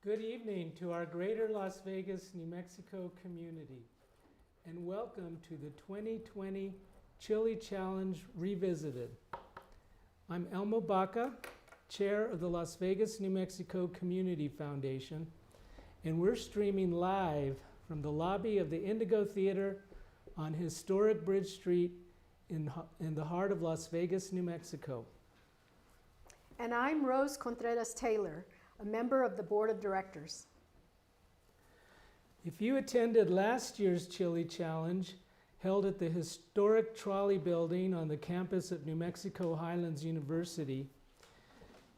Good evening to our greater Las Vegas, New Mexico community, and welcome to the 2020 Chili Challenge Revisited. I'm Elmo Baca, Chair of the Las Vegas, New Mexico Community Foundation, and we're streaming live from the lobby of the Indigo Theater on historic Bridge Street in the heart of Las Vegas, New Mexico. And I'm Rose Contreras Taylor, a member of the Board of Directors. If you attended last year's Chili Challenge, held at the historic Trolley Building on the campus of New Mexico Highlands University,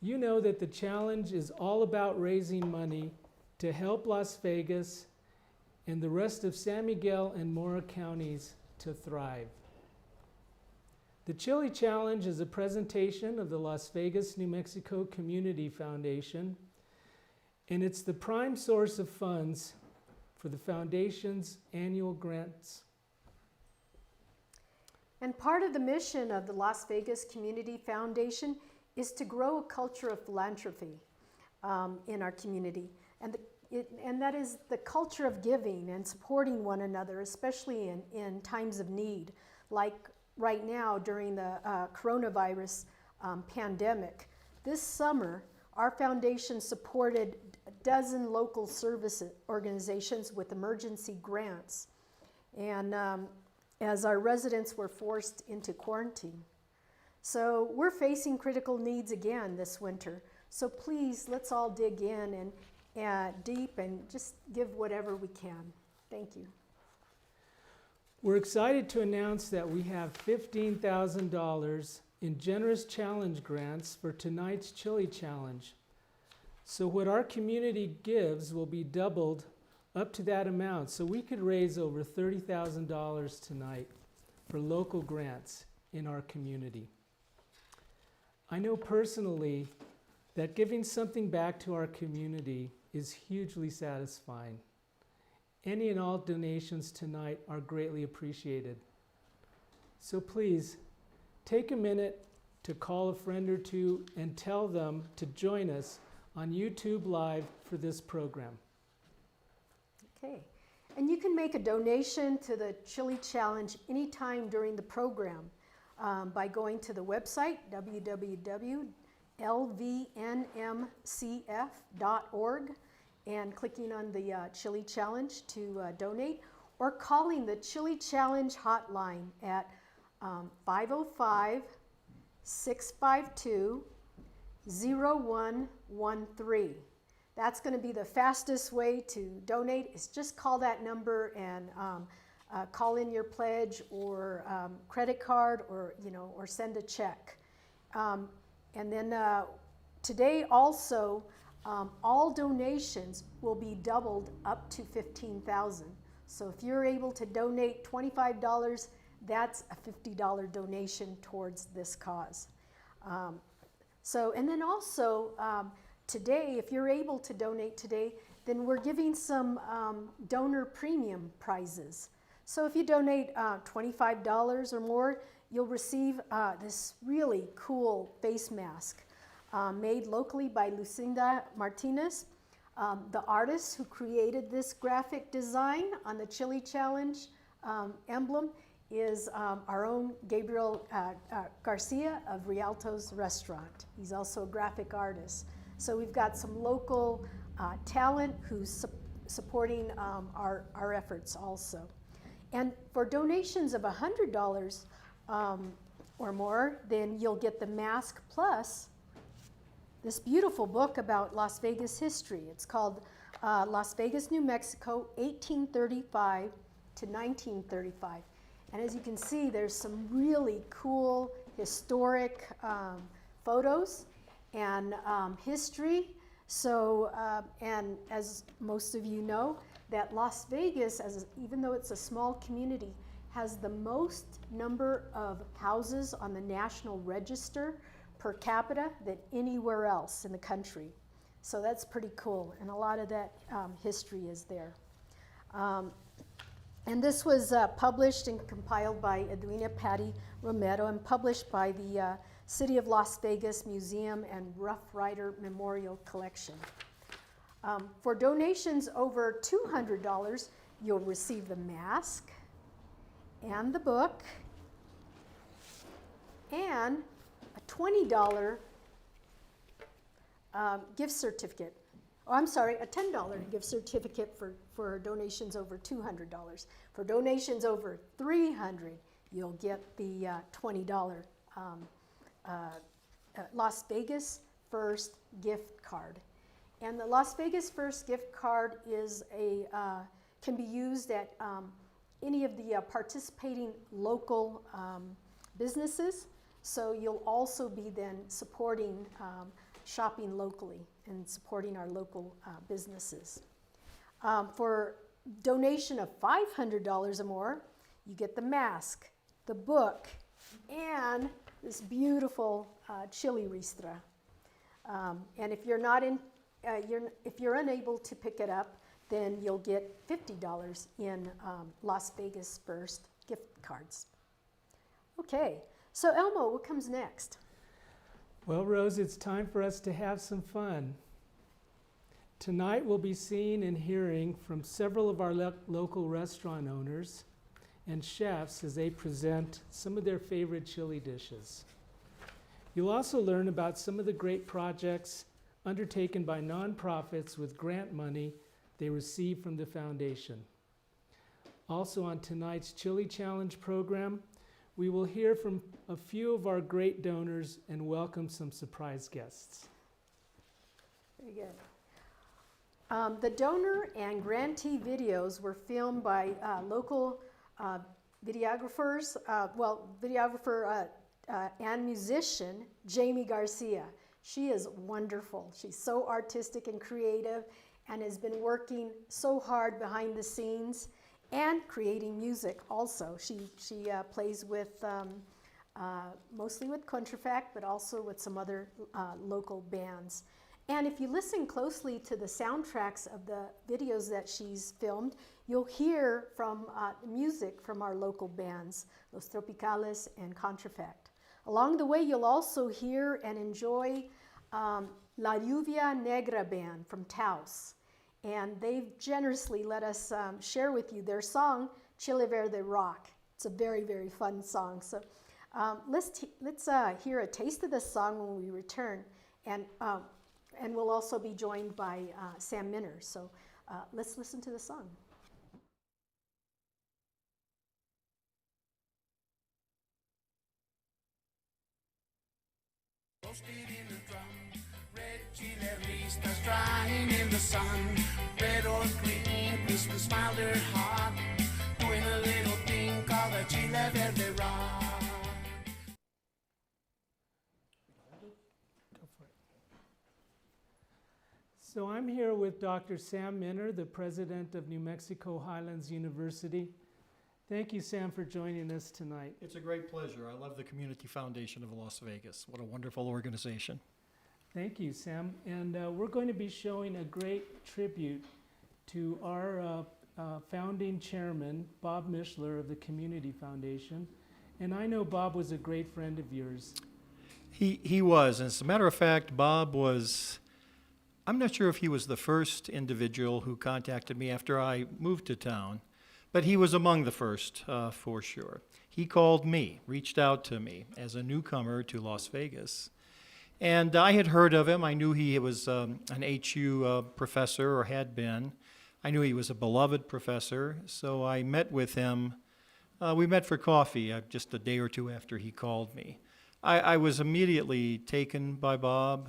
you know that the challenge is all about raising money to help Las Vegas and the rest of San Miguel and Mora counties to thrive. The Chili Challenge is a presentation of the Las Vegas, New Mexico Community Foundation, and it's the prime source of funds for the foundation's annual grants. And part of the mission of the Las Vegas Community Foundation is to grow a culture of philanthropy in our community. And that is the culture of giving and supporting one another, especially in times of need, like right now during the coronavirus pandemic. This summer, our foundation supported a dozen local service organizations with emergency grants, and as our residents were forced into quarantine. So we're facing critical needs again this winter. So please, let's all dig in and deep and just give whatever we can. Thank you. We're excited to announce that we have $15,000 in generous challenge grants for tonight's Chili Challenge. So what our community gives will be doubled up to that amount, so we could raise over $30,000 tonight for local grants in our community. I know personally that giving something back to our community is hugely satisfying. Any and all donations tonight are greatly appreciated. So please, take a minute to call a friend or two and tell them to join us on YouTube Live for this program. Okay, and you can make a donation to the Chili Challenge anytime during the program by going to the website, www.lvnmcf.org, and clicking on the Chili Challenge to donate, or calling the Chili Challenge hotline at 505-652-0113. That's going to be the fastest way to donate. Is just call that number and call in your pledge or credit card, or or send a check. And then today also, all donations will be doubled up to $15,000. So if you're able to donate $25, that's a $50 donation towards this cause. And then also today, if you're able to donate today, then we're giving some donor premium prizes. So if you donate $25 or more, you'll receive this really cool face mask. Made locally by Lucinda Martinez. The artist who created this graphic design on the Chili Challenge emblem is our own Gabriel Garcia of Rialto's Restaurant. He's also a graphic artist. So we've got some local talent who's supporting our efforts also. And for donations of $100 or more, then you'll get the mask plus this beautiful book about Las Vegas history. It's called Las Vegas, New Mexico, 1835 to 1935. And as you can see, there's some really cool historic photos and history. So, and as most of you know, that Las Vegas, even though it's a small community, has the most number of houses on the National Register per capita than anywhere else in the country. So that's pretty cool, and a lot of that history is there. And this was published and compiled by Edwina Patty Romero and published by the City of Las Vegas Museum and Rough Rider Memorial Collection. For donations over $200, you'll receive the mask and the book and a $20 gift certificate. Oh, I'm sorry, a $10 gift certificate for donations over $200. For donations over $300, you'll get the $20 Las Vegas First gift card. And the Las Vegas First gift card is can be used at any of the participating local businesses. So you'll also be then supporting shopping locally and supporting our local businesses. For donation of $500 or more, you get the mask, the book, and this beautiful chili ristra. And if you're not in, if you're unable to pick it up, then you'll get $50 in Las Vegas First gift cards. Okay, so Elmo, what comes next? Well, Rose, it's time for us to have some fun. Tonight we'll be seeing and hearing from several of our local restaurant owners and chefs as they present some of their favorite chili dishes. You'll also learn about some of the great projects undertaken by nonprofits with grant money they receive from the foundation. Also on tonight's Chili Challenge program, we will hear from a few of our great donors and welcome some surprise guests. Very good. The donor and grantee videos were filmed by local videographers, videographer and musician Jamie Garcia. She is wonderful. She's so artistic and creative and has been working so hard behind the scenes and creating music also. She plays with, mostly with Contrafact, but also with some other local bands. And if you listen closely to the soundtracks of the videos that she's filmed, you'll hear from music from our local bands, Los Tropicales and Contrafact. Along the way, you'll also hear and enjoy La Lluvia Negra band from Taos. And they've generously let us share with you their song, Chile Verde Rock. It's a very, very fun song. So let's hear a taste of this song when we return. And we'll also be joined by Sam Minner. So let's listen to the song. Roasted in the drum, red chile ristas drying in the sun, red or green, Christmas smiled her heart, doing a little thing called a chile verde rock. Go for it. So I'm here with Dr. Sam Minner, the president of New Mexico Highlands University. Thank you, Sam, for joining us tonight. It's a great pleasure. I love the Community Foundation of Las Vegas. What a wonderful organization. Thank you, Sam. And we're going to be showing a great tribute to our founding chairman, Bob Micheler of the Community Foundation. And I know Bob was a great friend of yours. He was. As a matter of fact, Bob was, I'm not sure if he was the first individual who contacted me after I moved to town, but he was among the first, for sure. He called me, reached out to me as a newcomer to Las Vegas. And I had heard of him. I knew he was an HU professor, or had been. I knew he was a beloved professor, so I met with him. We met for coffee just a day or two after he called me. I was immediately taken by Bob.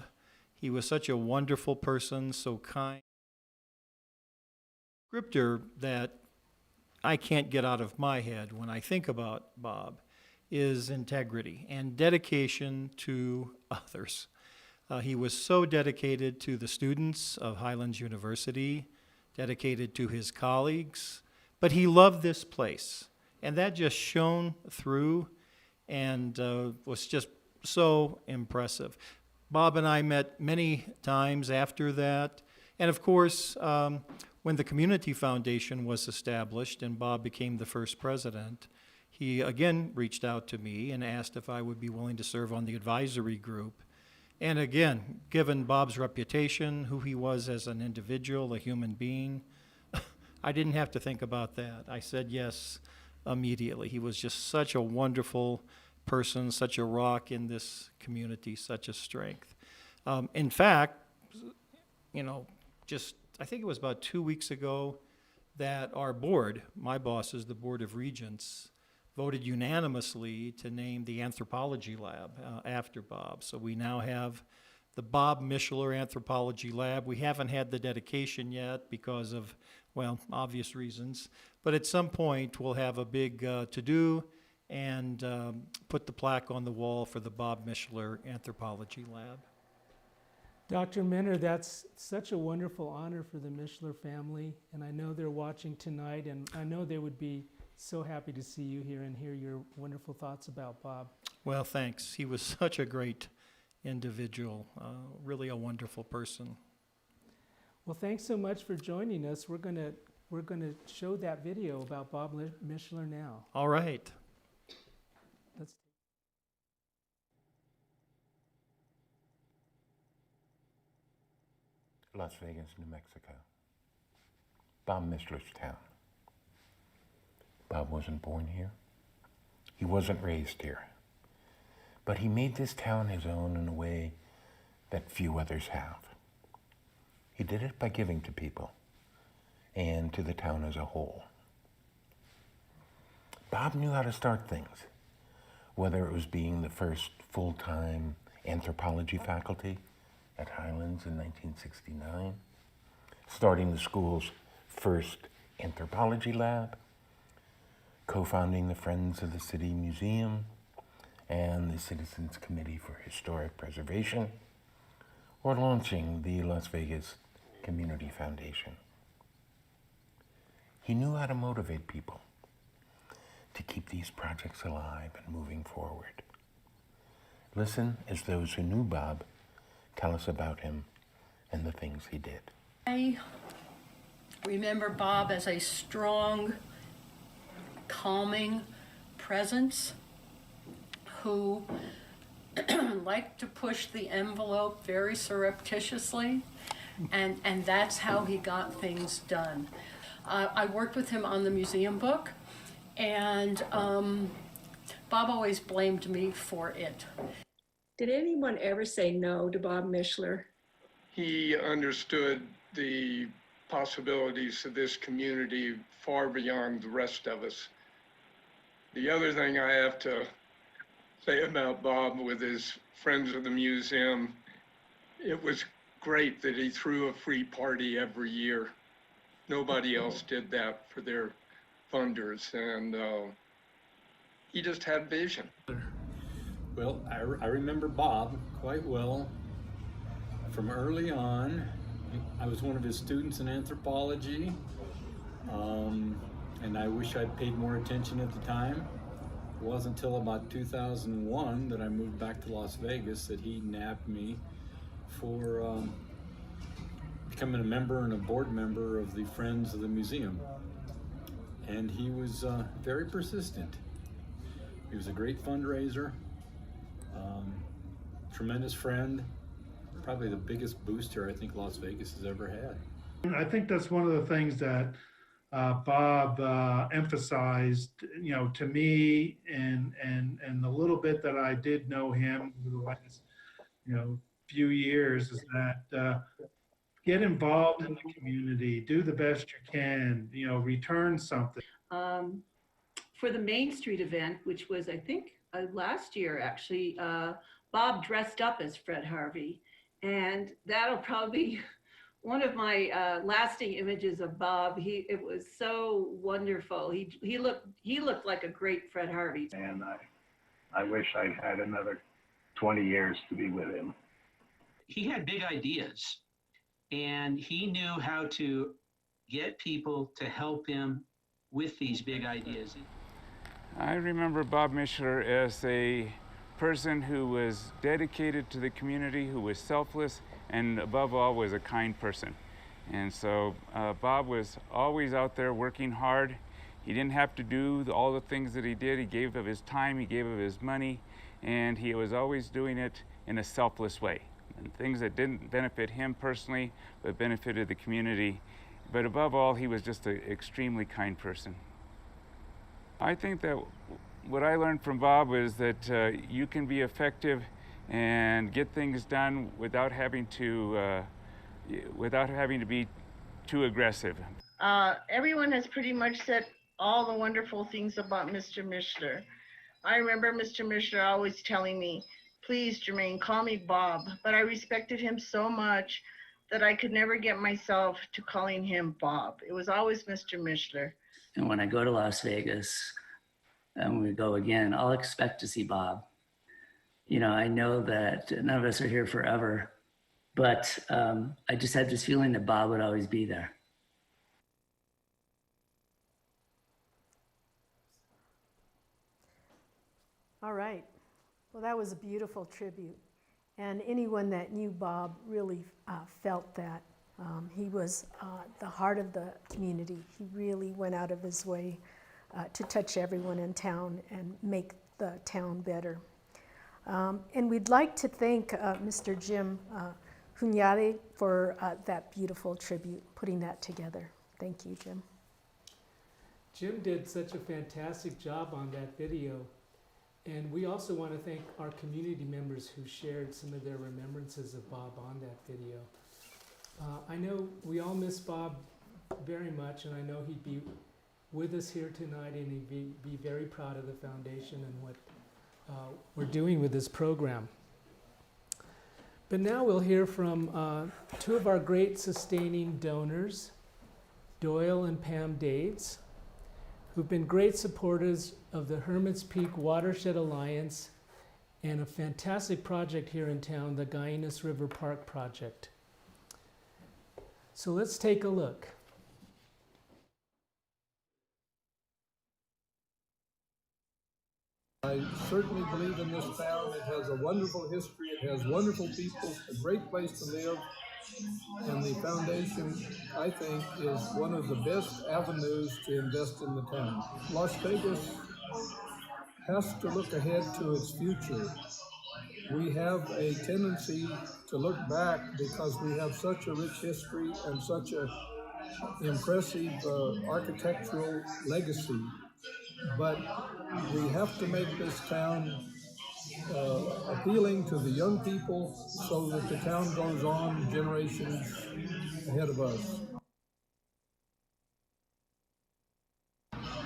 He was such a wonderful person, so kind. Scripture that I can't get out of my head when I think about Bob is integrity and dedication to others. He was so dedicated to the students of Highlands University, dedicated to his colleagues, but he loved this place. And that just shone through and was just so impressive. Bob and I met many times after that. And of course, when the Community Foundation was established and Bob became the first president, he again reached out to me and asked if I would be willing to serve on the advisory group. And again, given Bob's reputation, who he was as an individual, a human being, I didn't have to think about that. I said yes immediately. He was just such a wonderful person, such a rock in this community, such a strength. In fact, I think it was about 2 weeks ago that our board, my bosses, the Board of Regents, voted unanimously to name the anthropology lab after Bob. So we now have the Bob Micheler Anthropology Lab. We haven't had the dedication yet because of, well, obvious reasons. But at some point, we'll have a big to-do and put the plaque on the wall for the Bob Micheler Anthropology Lab. Dr. Minner, that's such a wonderful honor for the Micheler family, and I know they're watching tonight, and I know they would be so happy to see you here and hear your wonderful thoughts about Bob. Well, thanks. He was such a great individual, really a wonderful person. Well, thanks so much for joining us. We're gonna show that video about Bob Micheler now. All right. Let's. Las Vegas, New Mexico. Bob Micheler's town. Bob wasn't born here. He wasn't raised here. But he made this town his own in a way that few others have. He did it by giving to people and to the town as a whole. Bob knew how to start things, whether it was being the first full-time anthropology faculty at Highlands in 1969, starting the school's first anthropology lab, co-founding the Friends of the City Museum and the Citizens Committee for Historic Preservation, or launching the Las Vegas Community Foundation. He knew how to motivate people to keep these projects alive and moving forward. Listen as those who knew Bob tell us about him and the things he did. I remember Bob as a strong, calming presence who liked to push the envelope very surreptitiously, and that's how he got things done. I worked with him on the museum book, and Bob always blamed me for it. Did anyone ever say no to Bob Micheler? He understood the possibilities of this community far beyond the rest of us. The other thing I have to say about Bob with his Friends of the Museum, it was great that he threw a free party every year. Nobody else did that for their funders, and he just had vision. Well, I remember Bob quite well from early on. I was one of his students in anthropology, and I wish I'd paid more attention at the time. It wasn't until about 2001 that I moved back to Las Vegas that he nabbed me for becoming a member and a board member of the Friends of the Museum. And he was very persistent. He was a great fundraiser. Tremendous friend, probably the biggest booster I think Las Vegas has ever had. I think that's one of the things that Bob emphasized, to me, and the little bit that I did know him over the last, few years, is that get involved in the community, do the best you can, return something. For the Main Street event, which was, I think, last year actually, Bob dressed up as Fred Harvey, and that'll probably be one of my lasting images of Bob. It was so wonderful. He looked like a great Fred Harvey. And I wish I had another 20 years to be with him. He had big ideas, and he knew how to get people to help him with these big ideas. I remember Bob Micheler as a person who was dedicated to the community, who was selfless, and above all was a kind person. And so Bob was always out there working hard. He didn't have to do all the things that he did. He gave of his time, he gave of his money, and he was always doing it in a selfless way. and things that didn't benefit him personally, but benefited the community. But above all, he was just an extremely kind person. I think that what I learned from Bob was that you can be effective and get things done without having to be too aggressive. Everyone has pretty much said all the wonderful things about Mr. Micheler. I remember Mr. Micheler always telling me, please, Jermaine, call me Bob. But I respected him so much that I could never get myself to calling him Bob. It was always Mr. Micheler. And when I go to Las Vegas, and we go again, I'll expect to see Bob. You know, I know that none of us are here forever, but I just had this feeling that Bob would always be there. All right. Well, that was a beautiful tribute. And anyone that knew Bob really felt that. He was the heart of the community. He really went out of his way to touch everyone in town and make the town better. And we'd like to thank Mr. Jim Hunyade for that beautiful tribute, putting that together. Thank you, Jim. Jim did such a fantastic job on that video. And we also want to thank our community members who shared some of their remembrances of Bob on that video. I know we all miss Bob very much, and I know he'd be with us here tonight, and he'd be very proud of the foundation and what we're doing with this program. But now we'll hear from two of our great sustaining donors, Doyle and Pam Daves, who've been great supporters of the Hermit's Peak Watershed Alliance and a fantastic project here in town, the Guyanus River Park Project. So let's take a look. I certainly believe in this town. It has a wonderful history. It has wonderful people, a great place to live. And the foundation, I think, is one of the best avenues to invest in the town. Las Vegas has to look ahead to its future. We have a tendency to look back because we have such a rich history and such an impressive architectural legacy. But we have to make this town appealing to the young people so that the town goes on generations ahead of us.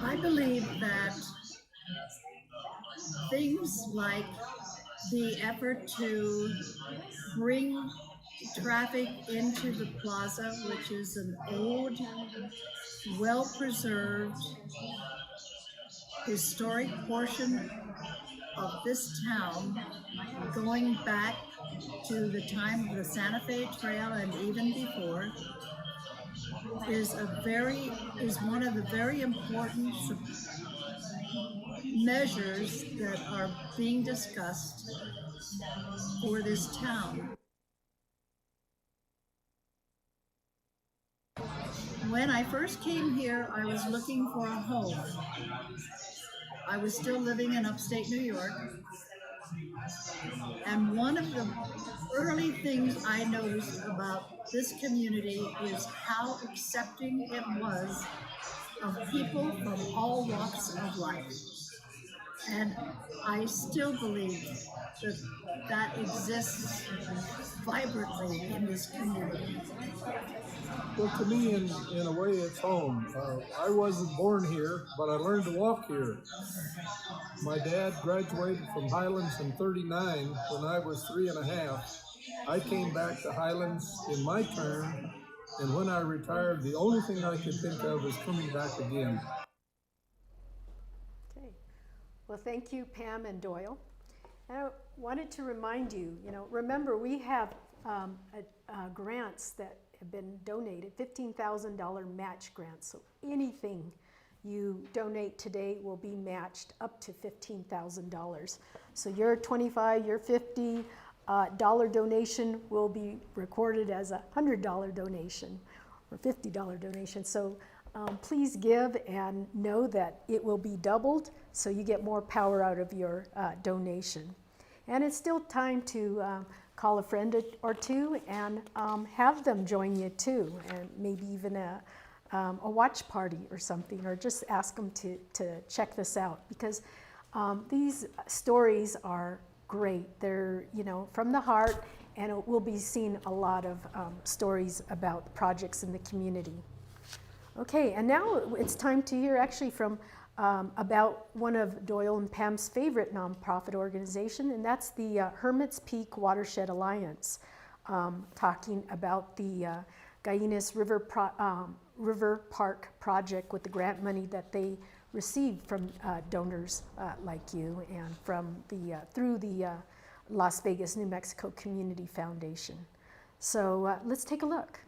I believe that things like the effort to bring traffic into the plaza, which is an old, well-preserved, historic portion of this town, going back to the time of the Santa Fe Trail and even before, is one of the very important measures that are being discussed for this town. When I first came here, I was looking for a home. I was still living in upstate New York. And one of the early things I noticed about this community is how accepting it was of people from all walks of life. And I still believe that that exists vibrantly in this community. Well, to me, in a way, it's home. I wasn't born here, but I learned to walk here. My dad graduated from Highlands in '39 when I was 3 1/2. I came back to Highlands in my turn, and when I retired, the only thing I could think of was coming back again. Okay. Well, thank you, Pam and Doyle. And I wanted to remind you, remember we have grants that have been donated, $15,000 match grants. So anything you donate today will be matched up to $15,000. So your $25, your $50 donation will be recorded as a $100 donation or $50 donation. So please give and know that it will be doubled so you get more power out of your donation. And it's still time to call a friend or two and have them join you too, and maybe even a watch party or something, or just ask them to check this out, because these stories are great. They're, you know, from the heart, and we'll be seeing a lot of stories about projects in the community. Okay, and now it's time to hear actually from about one of Doyle and Pam's favorite nonprofit organization, and that's the Hermit's Peak Watershed Alliance, talking about the Guyanus River Park project with the grant money that they received from donors like you, and from the through the Las Vegas, New Mexico Community Foundation. So let's take a look.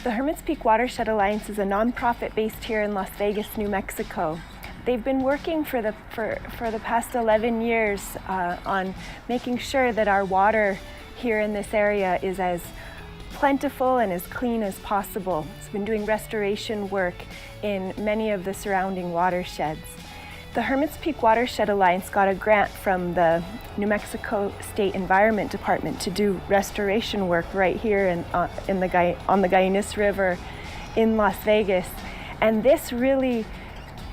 The Hermit's Peak Watershed Alliance is a nonprofit based here in Las Vegas, New Mexico. They've been working for the past 11 years on making sure that our water here in this area is as plentiful and as clean as possible. It's been doing restoration work in many of the surrounding watersheds. The Hermit's Peak Watershed Alliance got a grant from the New Mexico State Environment Department to do restoration work right here on the Guyanus River in Las Vegas. And this really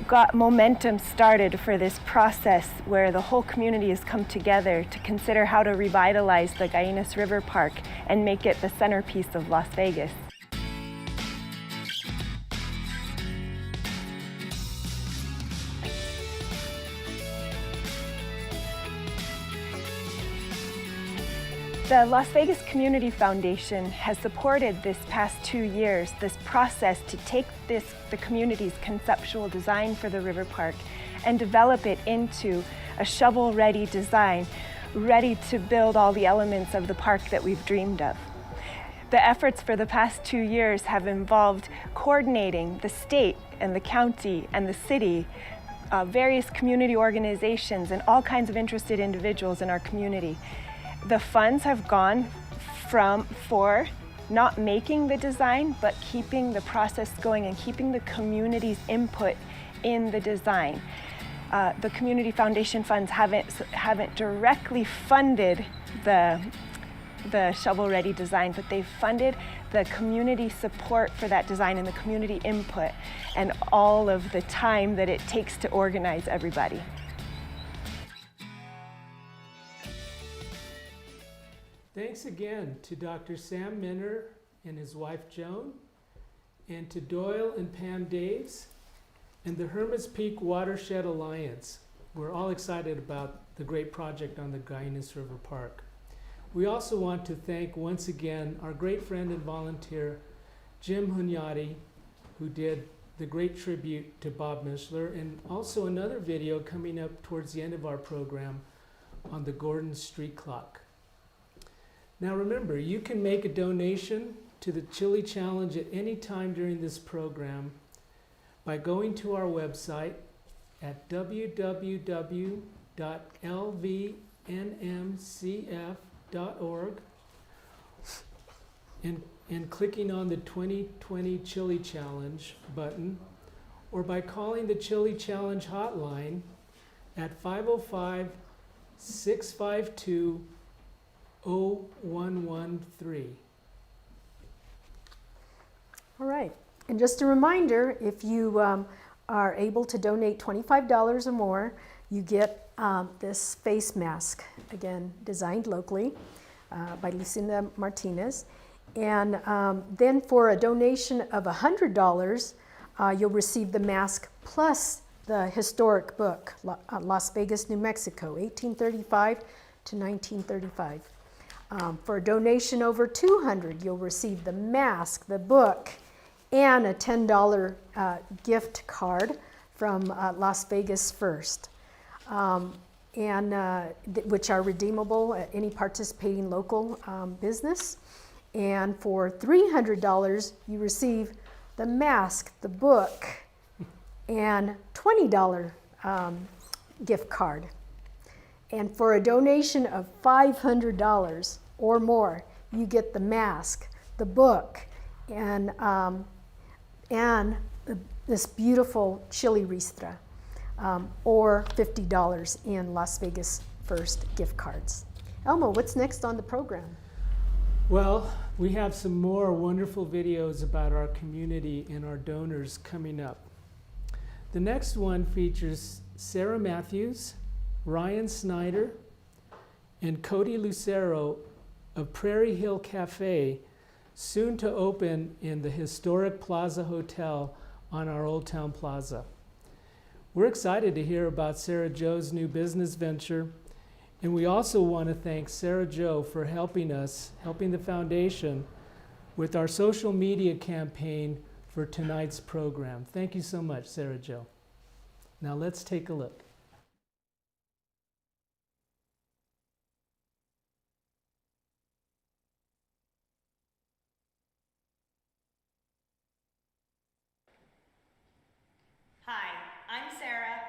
got momentum started for this process where the whole community has come together to consider how to revitalize the Guyanus River Park and make it the centerpiece of Las Vegas. The Las Vegas Community Foundation has supported this past 2 years this process to take the community's conceptual design for the river park and develop it into a shovel-ready design, ready to build all the elements of the park that we've dreamed of. The efforts for the past 2 years have involved coordinating the state and the county and the city, various community organizations, and all kinds of interested individuals in our community. The funds have gone for not making the design, but keeping the process going and keeping the community's input in the design. The Community Foundation funds haven't directly funded the shovel-ready design, but they've funded the community support for that design and the community input and all of the time that it takes to organize everybody. Thanks again to Dr. Sam Minner and his wife Joan, and to Doyle and Pam Daves, and the Hermit's Peak Watershed Alliance. We're all excited about the great project on the Guyanus River Park. We also want to thank once again our great friend and volunteer, Jim Hunyadi, who did the great tribute to Bob Micheler, and also another video coming up towards the end of our program on the Gordon Street Clock. Now remember, you can make a donation to the Chili Challenge at any time during this program by going to our website at www.lvnmcf.org and clicking on the 2020 Chili Challenge button, or by calling the Chili Challenge hotline at 505-652-0113. All right, and just a reminder, if you are able to donate $25 or more, you get this face mask, again, designed locally by Lucinda Martinez. And then for a donation of $100, you'll receive the mask plus the historic book, Las Vegas, New Mexico, 1835 to 1935. For a donation over $200, you'll receive the mask, the book, and a $10 gift card from Las Vegas First, which are redeemable at any participating local business. And for $300, you receive the mask, the book, and $20 gift card. And for a donation of $500 or more, you get the mask, the book, and this beautiful chili ristra, or $50 in Las Vegas First gift cards. Elmo, what's next on the program? Well, we have some more wonderful videos about our community and our donors coming up. The next one features Sarah Matthews, Ryan Snyder, and Cody Lucero of Prairie Hill Cafe, soon to open in the historic Plaza Hotel on our Old Town Plaza. We're excited to hear about Sarah Joe's new business venture, and we also want to thank Sarah Joe for helping the foundation with our social media campaign for tonight's program. Thank you so much, Sarah Joe. Now let's take a look. Hi, I'm Sarah.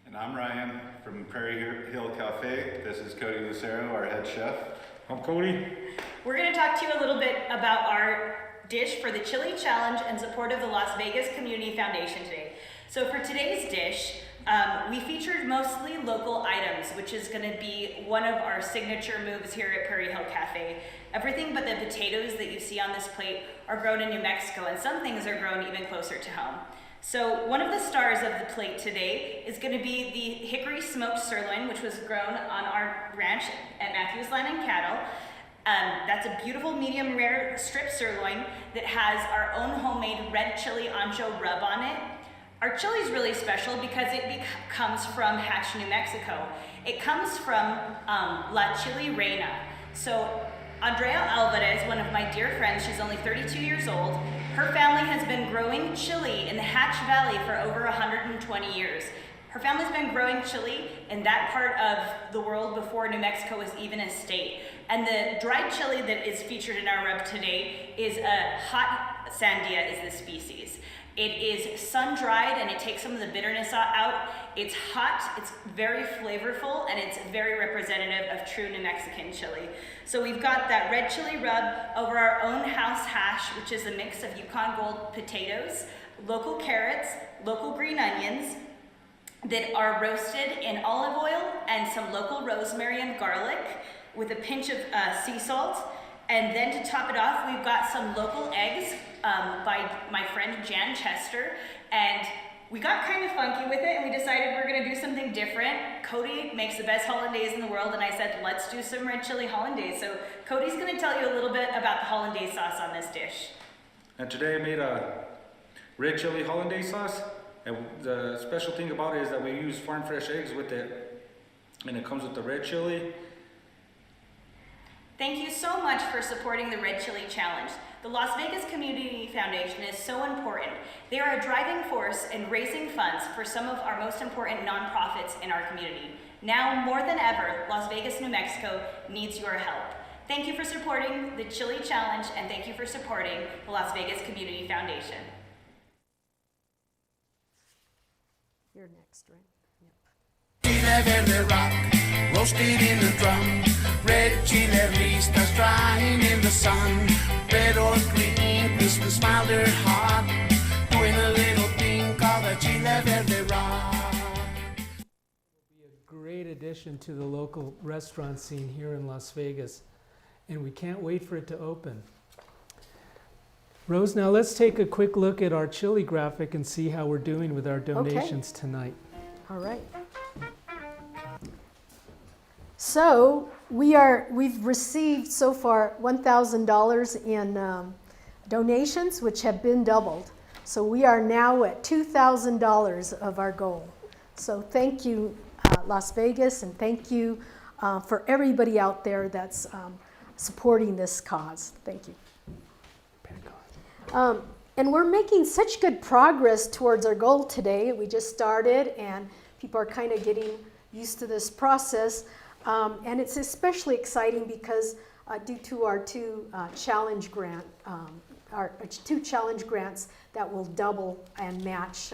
And I'm Ryan from Prairie Hill Cafe. This is Cody Lucero, our head chef. I'm Cody. We're going to talk to you a little bit about our dish for the Chili Challenge in support of the Las Vegas Community Foundation today. So for today's dish, we featured mostly local items, which is going to be one of our signature moves here at Prairie Hill Cafe. Everything but the potatoes that you see on this plate are grown in New Mexico, and some things are grown even closer to home. So one of the stars of the plate today is going to be the hickory smoked sirloin, which was grown on our ranch at Matthews Land and Cattle. That's a beautiful medium rare strip sirloin that has our own homemade red chili ancho rub on it. Our chili is really special because it comes from Hatch, New Mexico. It comes from La Chili Reina. So Andrea Alvarez, one of my dear friends, she's only 32 years old. Her family has been growing chili in the Hatch Valley for over 120 years. Her family's been growing chili in that part of the world before New Mexico was even a state. And the dried chili that is featured in our rub today is a hot sandia is the species. It is sun-dried and it takes some of the bitterness out. It's hot, it's very flavorful, and it's very representative of true New Mexican chili. So we've got that red chili rub over our own house hash, which is a mix of Yukon Gold potatoes, local carrots, local green onions that are roasted in olive oil and some local rosemary and garlic with a pinch of sea salt. And then to top it off, we've got some local eggs by my friend Jan Chester. And we got kind of funky with it and we decided we're gonna do something different. Cody makes the best hollandaise in the world and I said, let's do some red chili hollandaise. So Cody's gonna tell you a little bit about the hollandaise sauce on this dish. And today I made a red chili hollandaise sauce. And the special thing about it is that we use farm fresh eggs with it. And it comes with the red chili. Thank you so much for supporting the Red Chili Challenge. The Las Vegas Community Foundation is so important. They are a driving force in raising funds for some of our most important nonprofits in our community. Now more than ever, Las Vegas, New Mexico needs your help. Thank you for supporting the Chili Challenge and thank you for supporting the Las Vegas Community Foundation. You're next, right? Chile verde rock, roasted in the drum. Red chile ristas drying in the sun. Red or green, Christmas mild or hot. Doing a little thing called the Chile verde rock. Be a great addition to the local restaurant scene here in Las Vegas, and we can't wait for it to open. Rose, now let's take a quick look at our chili graphic and see how we're doing with our donations tonight. All right. So we've received so far $1,000 in donations, which have been doubled. So we are now at $2,000 of our goal. So thank you, Las Vegas, and thank you for everybody out there that's supporting this cause. Thank you. And we're making such good progress towards our goal today. We just started, and people are kind of getting used to this process. And it's especially exciting because due to our two challenge grants that will double and match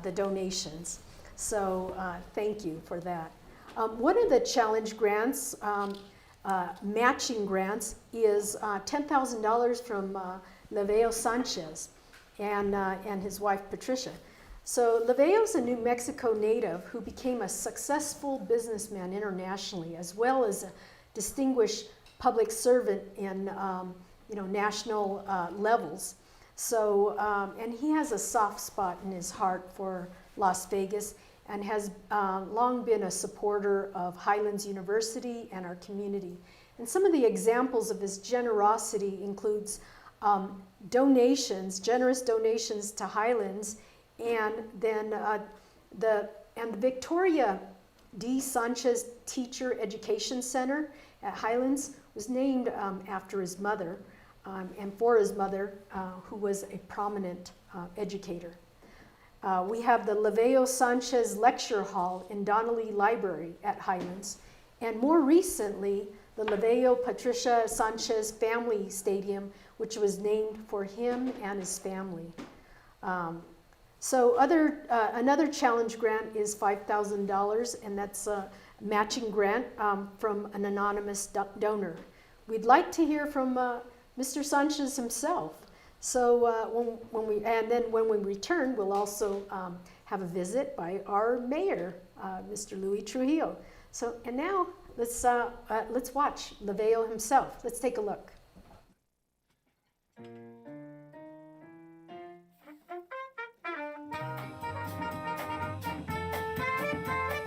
the donations. So thank you for that. One of the challenge grants, matching grants, is $10,000 from Laveo Sanchez and his wife Patricia. So Laveo's a New Mexico native who became a successful businessman internationally, as well as a distinguished public servant in national levels. So, and he has a soft spot in his heart for Las Vegas and has long been a supporter of Highlands University and our community. And some of the examples of his generosity includes donations, generous donations to Highlands, and then the Victoria D. Sanchez Teacher Education Center at Highlands was named after his mother and for his mother, who was a prominent educator. We have the Laveo Sanchez Lecture Hall in Donnelly Library at Highlands, and more recently, the Laveo Patricia Sanchez Family Stadium, which was named for him and his family. So another challenge grant is $5,000, and that's a matching grant from an anonymous donor. We'd like to hear from Mr. Sanchez himself. So when we return, we'll also have a visit by our mayor, Mr. Luis Trujillo. So, and now let's watch Laveo himself. Let's take a look.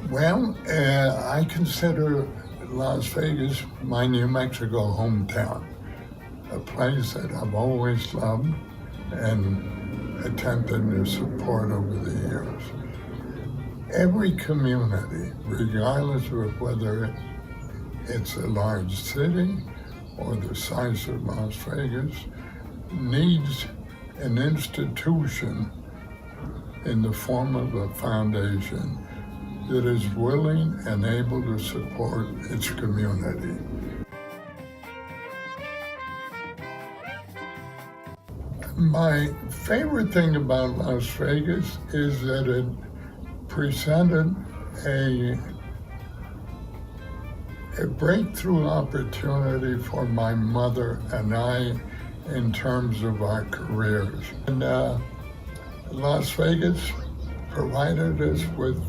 Well, I consider Las Vegas my New Mexico hometown, a place that I've always loved and attempted to support over the years. Every community, regardless of whether it's a large city or the size of Las Vegas, needs an institution in the form of a foundation that is willing and able to support its community. My favorite thing about Las Vegas is that it presented a breakthrough opportunity for my mother and I in terms of our careers. And Las Vegas provided us with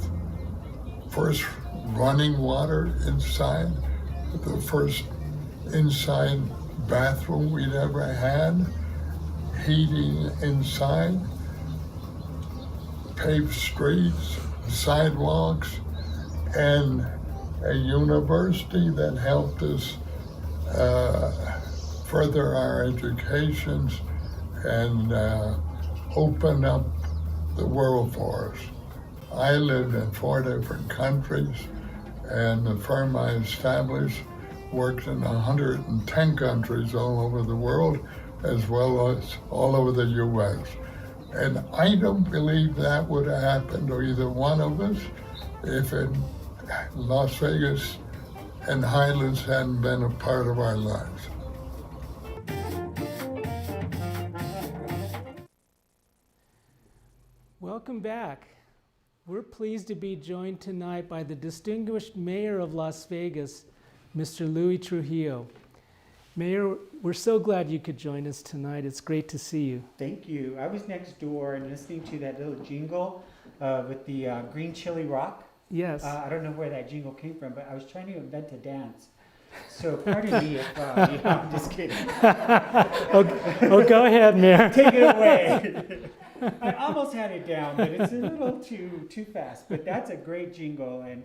first running water inside, the first inside bathroom we'd ever had, heating inside, paved streets, sidewalks, and a university that helped us further our educations and open up the world for us. I lived in 4 different countries, and the firm I established worked in 110 countries all over the world, as well as all over the U.S. And I don't believe that would have happened to either one of us if Las Vegas and Highlands hadn't been a part of our lives. Welcome back. We're pleased to be joined tonight by the distinguished mayor of Las Vegas, Mr. Luis Trujillo. Mayor, we're so glad you could join us tonight. It's great to see you. Thank you. I was next door and listening to that little jingle with the green chili rock. Yes. I don't know where that jingle came from, but I was trying to invent a dance. So pardon me if, I'm just kidding. oh, go ahead, Mayor. Take it away. I almost had it down, but it's a little too fast. But that's a great jingle, and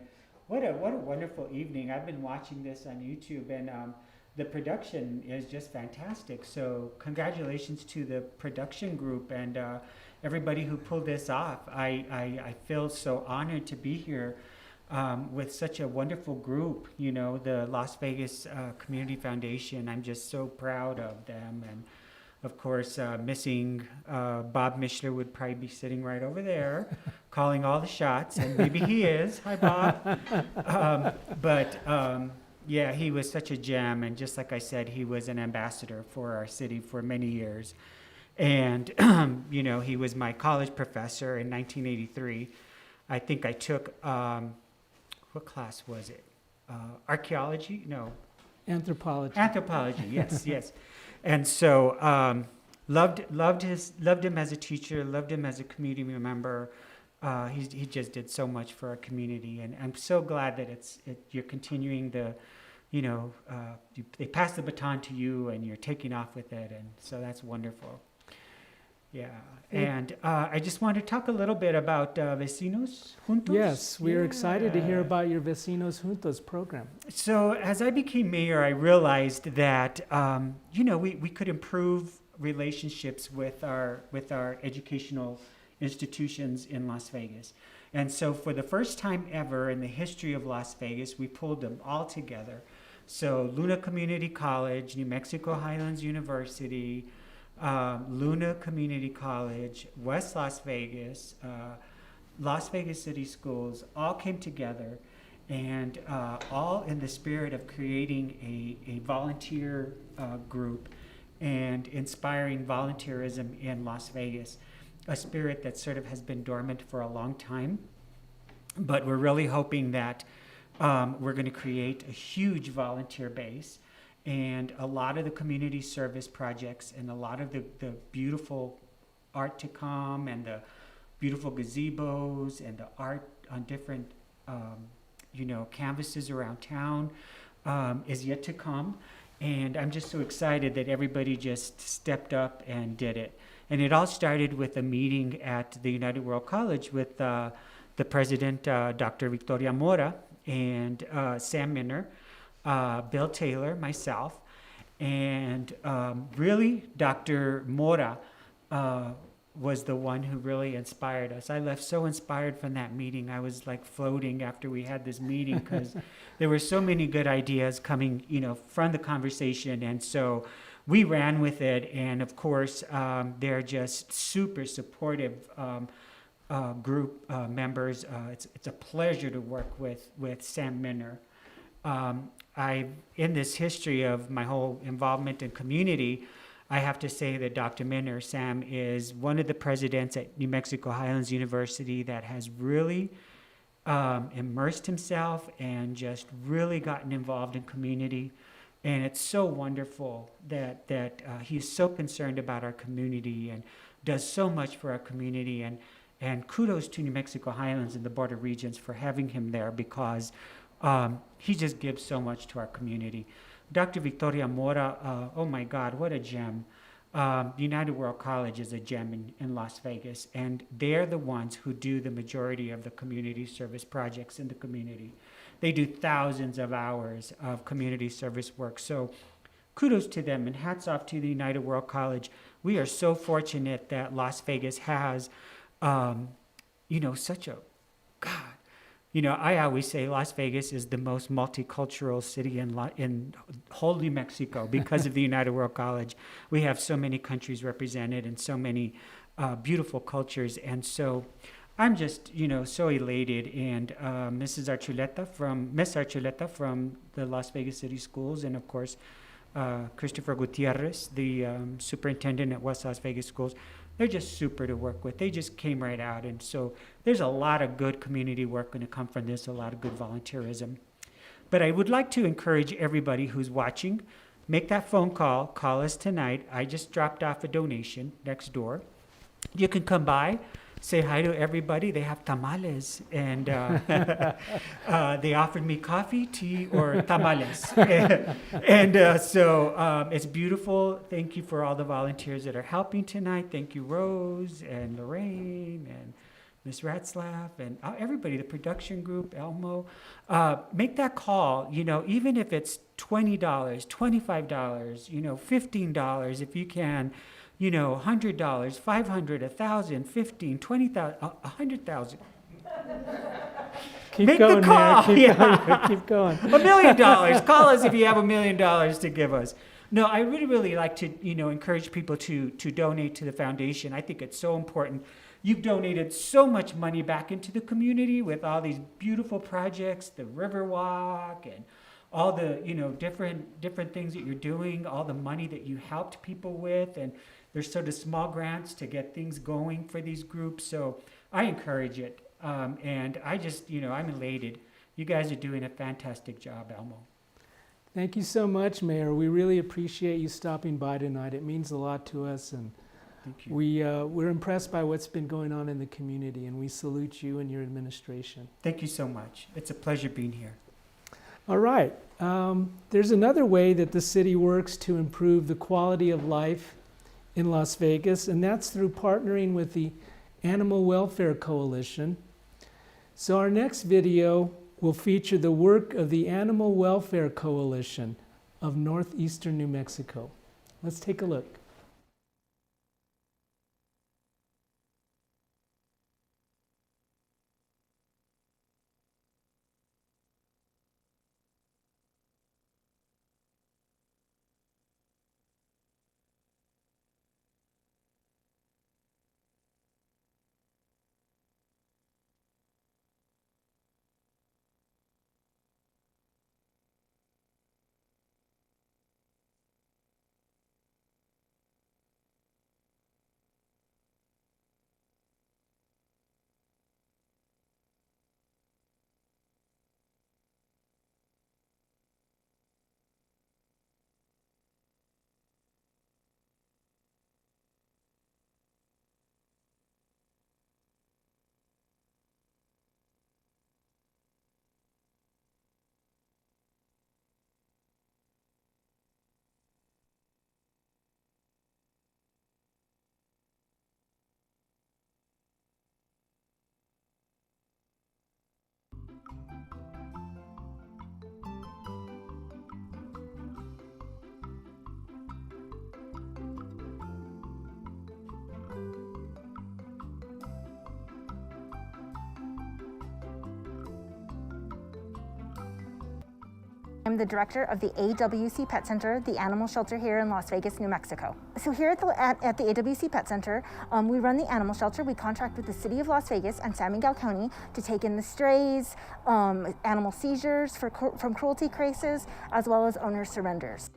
what a wonderful evening. I've been watching this on YouTube, and the production is just fantastic. So congratulations to the production group and everybody who pulled this off. I feel so honored to be here with such a wonderful group. You know, the Las Vegas Community Foundation. I'm just so proud of them, and of course, missing Bob Micheler would probably be sitting right over there, calling all the shots, and maybe he is. Hi, Bob. Yeah, he was such a gem, and just like I said, he was an ambassador for our city for many years. And, you know, he was my college professor in 1983. I think I took, what class was it? Archaeology? No. Anthropology. Anthropology, yes, yes. And so loved him as a teacher, loved him as a community member. He just did so much for our community, and I'm so glad that you're continuing the, they pass the baton to you, and you're taking off with it, and so that's wonderful. Yeah, and I just want to talk a little bit about Vecinos Juntos. Yes, we are excited to hear about your Vecinos Juntos program. So as I became mayor, I realized that we could improve relationships with our educational institutions in Las Vegas. And so for the first time ever in the history of Las Vegas, we pulled them all together. So Luna Community College, New Mexico Highlands University, Luna Community College, West Las Vegas, Las Vegas City Schools all came together, and all in the spirit of creating a volunteer group and inspiring volunteerism in Las Vegas, a spirit that sort of has been dormant for a long time. But we're really hoping that we're going to create a huge volunteer base, and a lot of the community service projects and a lot of the beautiful art to come, and the beautiful gazebos and the art on different canvases around town is yet to come. And I'm just so excited that everybody just stepped up and did it. And it all started with a meeting at the United World College with the president, Dr. Victoria Mora, and Sam Minner, Bill Taylor, myself, and really Dr. Mora was the one who really inspired us. I left so inspired from that meeting. I was like floating after we had this meeting, because there were so many good ideas coming, from the conversation. And so we ran with it. And of course, they're just super supportive group members. It's a pleasure to work with Sam Minner. In this history of my whole involvement in community, I have to say that Dr. Minner, Sam, is one of the presidents at New Mexico Highlands University that has really immersed himself and just really gotten involved in community. And it's so wonderful that he's so concerned about our community and does so much for our community. And kudos to New Mexico Highlands and the Border Regions for having him there, because he just gives so much to our community. Dr. Victoria Mora, oh my God, what a gem. United World College is a gem in Las Vegas, and they're the ones who do the majority of the community service projects in the community. They do thousands of hours of community service work. So kudos to them, and hats off to the United World College. We are so fortunate that Las Vegas has, such a, God, I always say Las Vegas is the most multicultural city in whole New Mexico because of the United World College. We have so many countries represented and so many beautiful cultures. And so I'm just, so elated. And Miss Archuleta from the Las Vegas City Schools, and of course, Christopher Gutierrez, the superintendent at West Las Vegas Schools. They're just super to work with. They just came right out. And so there's a lot of good community work going to come from this, a lot of good volunteerism. But I would like to encourage everybody who's watching, make that phone call. Call us tonight. I just dropped off a donation next door. You can come by, say hi to everybody. They have tamales, and they offered me coffee, tea, or tamales. So it's beautiful. Thank you for all the volunteers that are helping tonight. Thank you, Rose and Lorraine and Miss Ratzlaff and everybody, the production group, Elmo. Make that call, even if it's $20, $25, $15 if you can. $100, $500, $1,000, $15,000, $20,000, $100,000. Keep Make going, the call. Keep going. $1 million. Call us if you have $1 million to give us. No, I really like to, encourage people to donate to the foundation. I think it's so important. You've donated so much money back into the community with all these beautiful projects, the Riverwalk, and all the, different things that you're doing, all the money that you helped people with, and there's sort of small grants to get things going for these groups. So I encourage it. And I just, I'm elated You guys are doing a fantastic job, Elmo. Thank you so much, Mayor. We really appreciate you stopping by tonight. It means a lot to us, and Thank you. we're impressed by what's been going on in the community, and we salute you and your administration. Thank you so much. It's a pleasure being here. All right. There's another way that the city works to improve the quality of life in Las Vegas, and that's through partnering with the Animal Welfare Coalition. So our next video will feature the work of the Animal Welfare Coalition of Northeastern New Mexico. Let's take a look. I'm the director of the AWC Pet Center, the animal shelter here in Las Vegas, New Mexico. So here at the AWC Pet Center, we run the animal shelter. We contract with the City of Las Vegas and San Miguel County to take in the strays, animal seizures from cruelty cases, as well as owner surrenders.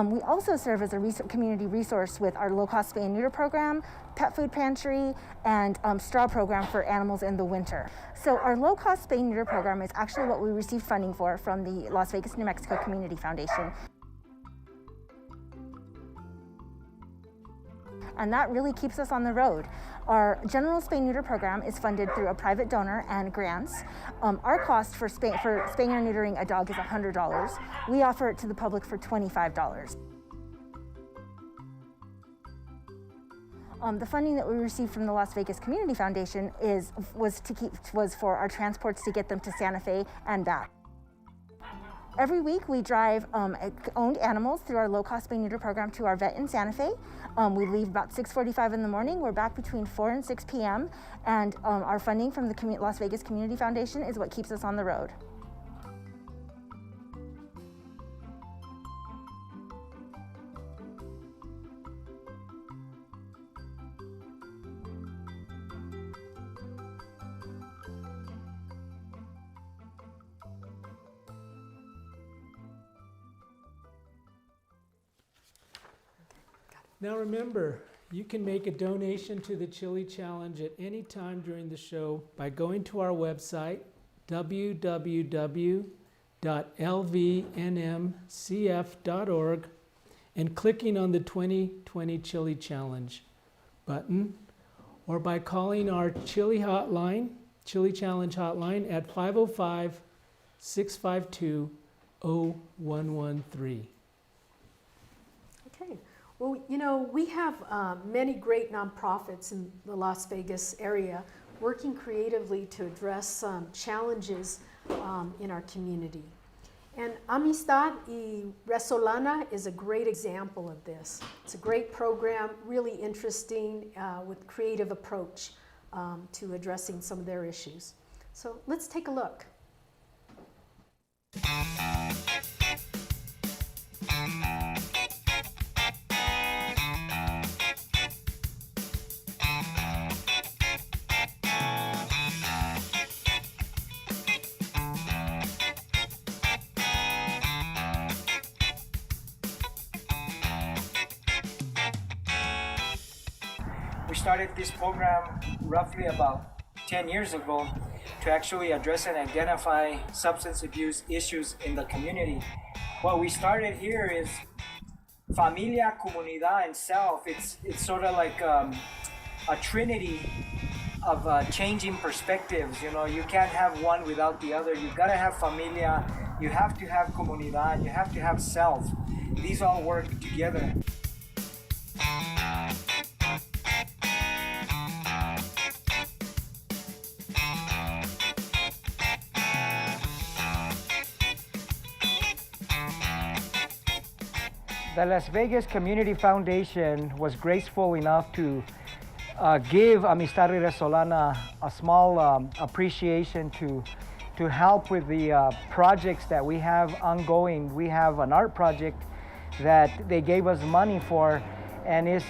We also serve as a community resource with our low-cost spay and neuter program, pet food pantry, and straw program for animals in the winter. So our low-cost spay and neuter program is actually what we received funding for from the Las Vegas, New Mexico Community Foundation. And that really keeps us on the road. Our general spay-neuter program is funded through a private donor and grants. Our cost for spaying or neutering a dog is $100. We offer it to the public for $25. The funding that we received from the Las Vegas Community Foundation was for our transports to get them to Santa Fe and back. Every week we drive owned animals through our low-cost spay-neuter program to our vet in Santa Fe. We leave about 6:45 in the morning. We're back between 4 and 6 p.m. And our funding from the Las Vegas Community Foundation is what keeps us on the road. Now remember, you can make a donation to the Chili Challenge at any time during the show by going to our website, www.lvnmcf.org, and clicking on the 2020 Chili Challenge button, or by calling our Chili Challenge hotline at 505-652-0113. Okay. Well, you know, we have many great nonprofits in the Las Vegas area working creatively to address challenges in our community. And Amistad y Resolana is a great example of this. It's a great program, really interesting, with creative approach to addressing some of their issues. So let's take a look. started this program roughly about 10 years ago to actually address and identify substance abuse issues in the community. What we started here is familia, comunidad, and self. It's sort of like a trinity of changing perspectives. You know, you can't have one without the other. You gotta have familia, you have to have comunidad, and you have to have self. These all work together. The Las Vegas Community Foundation was graceful enough to give Amistad Venezolana a small appreciation to help with the projects that we have ongoing. We have an art project that they gave us money for, and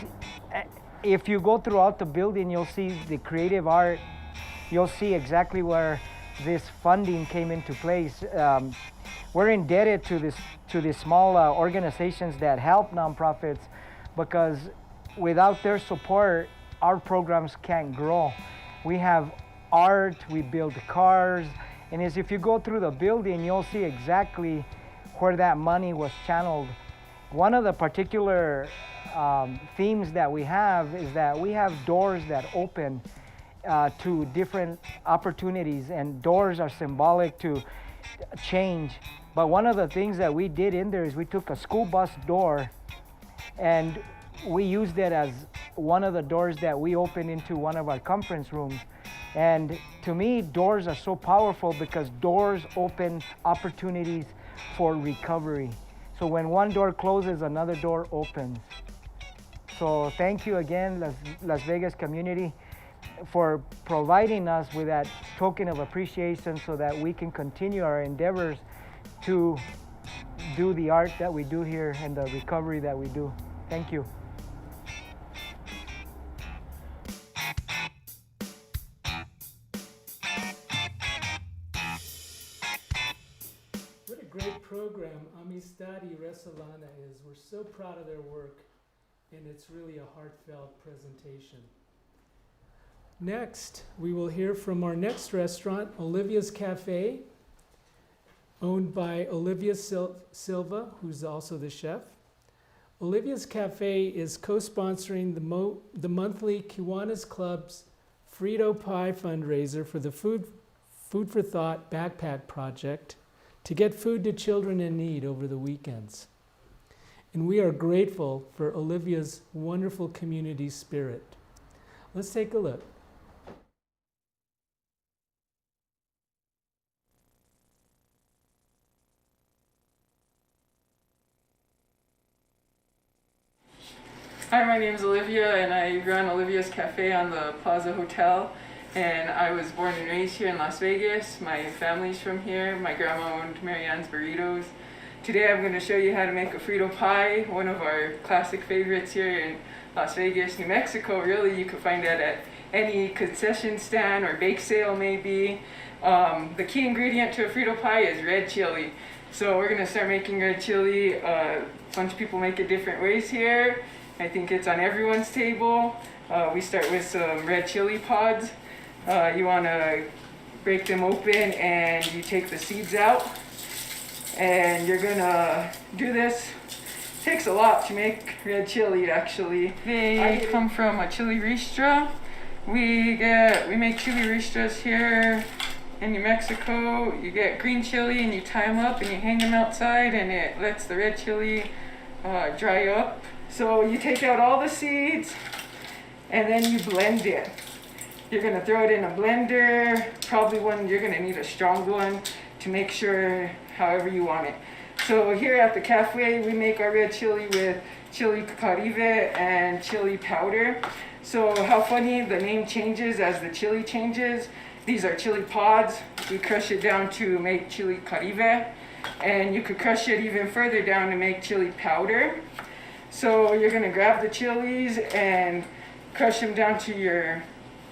if you go throughout the building, you'll see the creative art. You'll see exactly where this funding came into place. We're indebted to these small organizations that help nonprofits, because without their support, our programs can't grow. We have art, we build cars, and if you go through the building, you'll see exactly where that money was channeled. One of the particular themes that we have is that we have doors that open to different opportunities, and doors are symbolic to change. But one of the things that we did in there is we took a school bus door and we used it as one of the doors that we opened into one of our conference rooms. And to me, doors are so powerful because doors open opportunities for recovery. So when one door closes, another door opens. So thank you again, Las Vegas community, for providing us with that token of appreciation so that we can continue our endeavors to do the art that we do here and the recovery that we do. Thank you. What a great program Amistad Venezolana is. We're so proud of their work, and it's really a heartfelt presentation. Next, we will hear from our next restaurant, Olivia's Cafe, owned by Olivia Silva, who's also the chef. Olivia's Cafe is co-sponsoring the monthly Kiwanis Club's Frito Pie fundraiser for the Food for Thought Backpack Project to get food to children in need over the weekends. And we are grateful for Olivia's wonderful community spirit. Let's take a look. Hi, my name is Olivia, and I run Olivia's Cafe on the Plaza Hotel. And I was born and raised here in Las Vegas. My family's from here. My grandma owned Marianne's Burritos. Today I'm going to show you how to make a frito pie, one of our classic favorites here in Las Vegas, New Mexico. Really, you can find that at any concession stand or bake sale maybe. The key ingredient to a frito pie is red chili. So we're going to start making red chili. A bunch of people make it different ways here. I think it's on everyone's table. We start with some red chili pods. You want to break them open and you take the seeds out. And you're going to do this. It takes a lot to make red chili, actually. They come from a chili ristra. We make chili ristras here in New Mexico. You get green chili and you tie them up and you hang them outside, and it lets the red chili dry up. So you take out all the seeds and then you blend it. You're going to throw it in a blender, probably one, you're going to need a strong one to make sure however you want it. So here at the cafe, we make our red chili with chili caribe and chili powder. So how funny, the name changes as the chili changes. These are chili pods. We crush it down to make chili caribe, and you could crush it even further down to make chili powder. So you're gonna grab the chilies and crush them down to your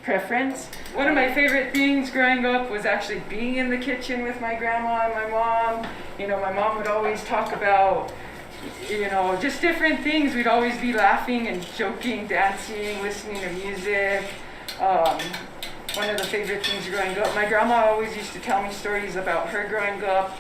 preference. One of my favorite things growing up was actually being in the kitchen with my grandma and my mom. You know, my mom would always talk about you know, just different things. We'd always be laughing and joking, dancing, listening to music. One of the favorite things growing up, my grandma always used to tell me stories about her growing up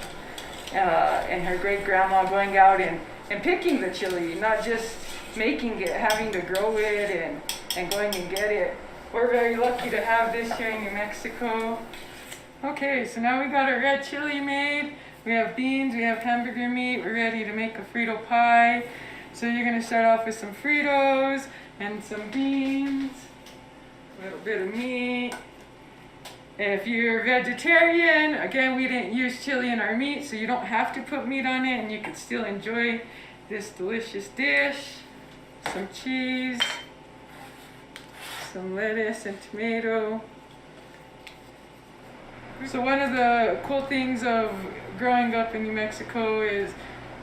and her great grandma going out and picking the chili, not just making it, having to grow it and going and get it. We're very lucky to have this here in New Mexico. Okay, so now we got our red chili made. We have beans, we have hamburger meat. We're ready to make a frito pie. So you're gonna start off with some Fritos and some beans, a little bit of meat. If you're vegetarian, again, we didn't use chili in our meat, so you don't have to put meat on it and you can still enjoy this delicious dish. Some cheese, some lettuce and tomato. So one of the cool things of growing up in New Mexico is,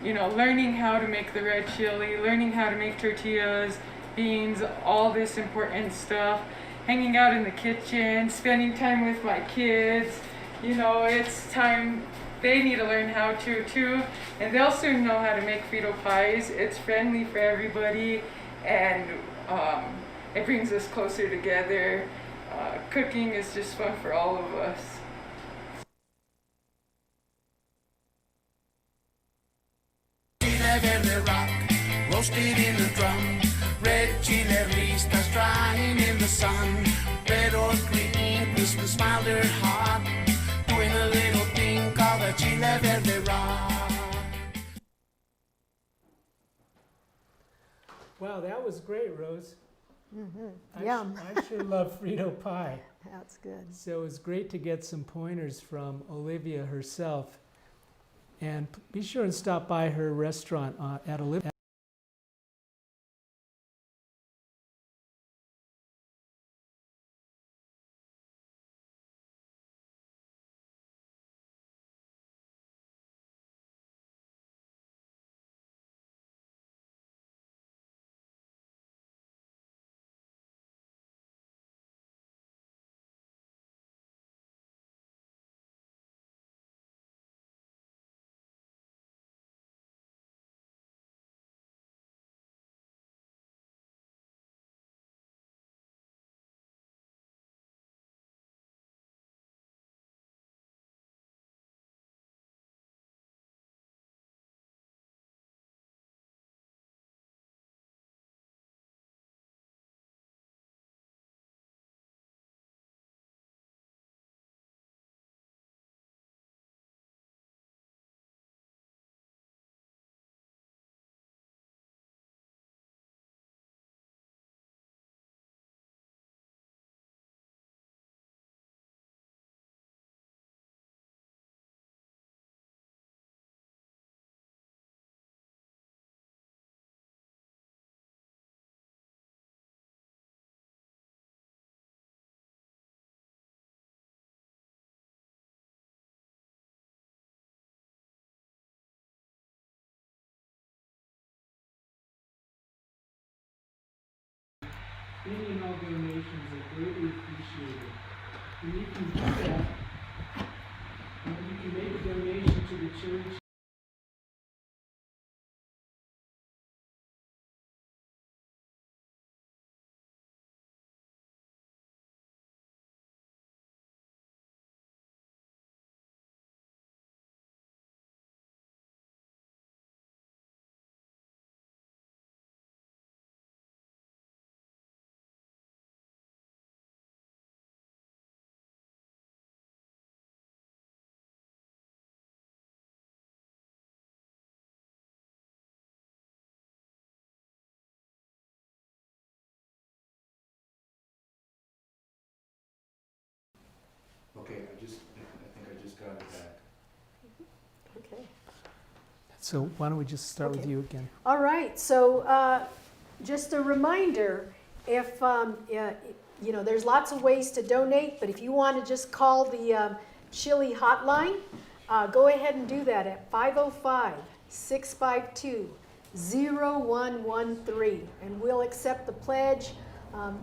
you know, learning how to make the red chili, learning how to make tortillas, beans, all this important stuff, hanging out in the kitchen, spending time with my kids. You know, it's time they need to learn how to too, and they'll soon know how to make frito pies. It's friendly for everybody, and it brings us closer together. Cooking is just fun for all of us. Chile verde rock, roasted in a drum. Red chile ristas drying in the sun. Red or green, Christmas mild or hot. Doing a little thing called a chile verde rock. Wow, that was great, Rose. Yum. I sure love Frito pie. That's good. So it was great to get some pointers from Olivia herself. And be sure and stop by her restaurant at Olivia. Any and all donations are greatly appreciated. And you can do that. You can make a donation to the church. Okay, I think I just got it back. Okay. So why don't we just start with you again? All right, so just a reminder, if, you know, there's lots of ways to donate, but if you want to just call the Chili hotline, go ahead and do that at 505-652-0113, and we'll accept the pledge,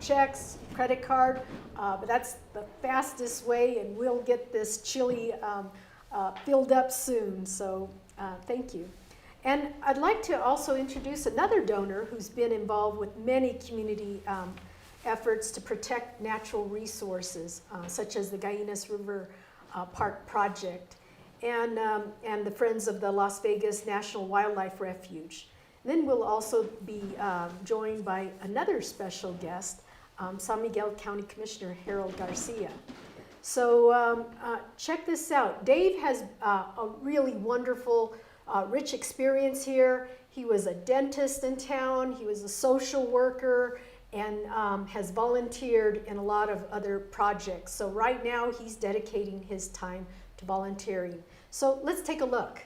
checks, credit card, but that's the fastest way, and we'll get this chili filled up soon, so thank you. And I'd like to also introduce another donor who's been involved with many community efforts to protect natural resources, such as the Gallinas River Park Project and the Friends of the Las Vegas National Wildlife Refuge. And then we'll also be joined by another special guest, San Miguel County Commissioner Harold Garcia. So check this out. Dave has a really wonderful, rich experience here. He was a dentist in town, he was a social worker, and has volunteered in a lot of other projects. So right now he's dedicating his time to volunteering. So let's take a look.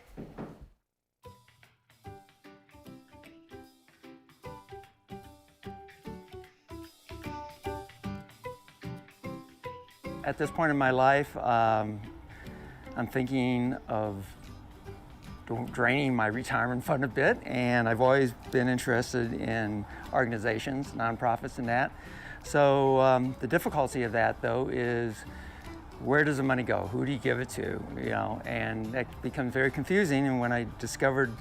At this point in my life, I'm thinking of draining my retirement fund a bit, and I've always been interested in organizations, nonprofits and that. So the difficulty of that though is, where does the money go? Who do you give it to? You know, and that becomes very confusing. And when I discovered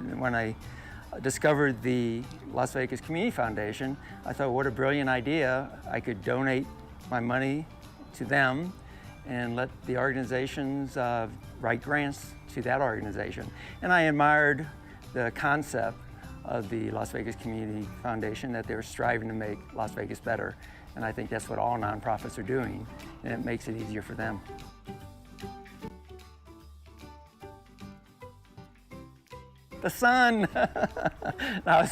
the Las Vegas Community Foundation, I thought, what a brilliant idea. I could donate my money to them and let the organizations write grants to that organization. And I admired the concept of the Las Vegas Community Foundation, that they were striving to make Las Vegas better. And I think that's what all nonprofits are doing, and it makes it easier for them. The sun. I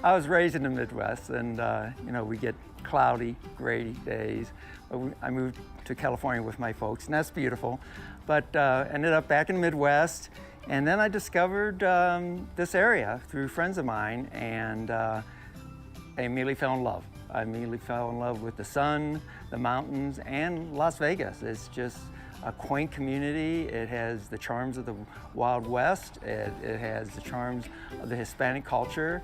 was raised in the Midwest, and you know, we get cloudy, gray days. I moved to California with my folks, and that's beautiful. But ended up back in the Midwest, and then I discovered this area through friends of mine, and I immediately fell in love. I immediately fell in love with the sun, the mountains, and Las Vegas. It's just a quaint community. It has the charms of the Wild West. It has the charms of the Hispanic culture.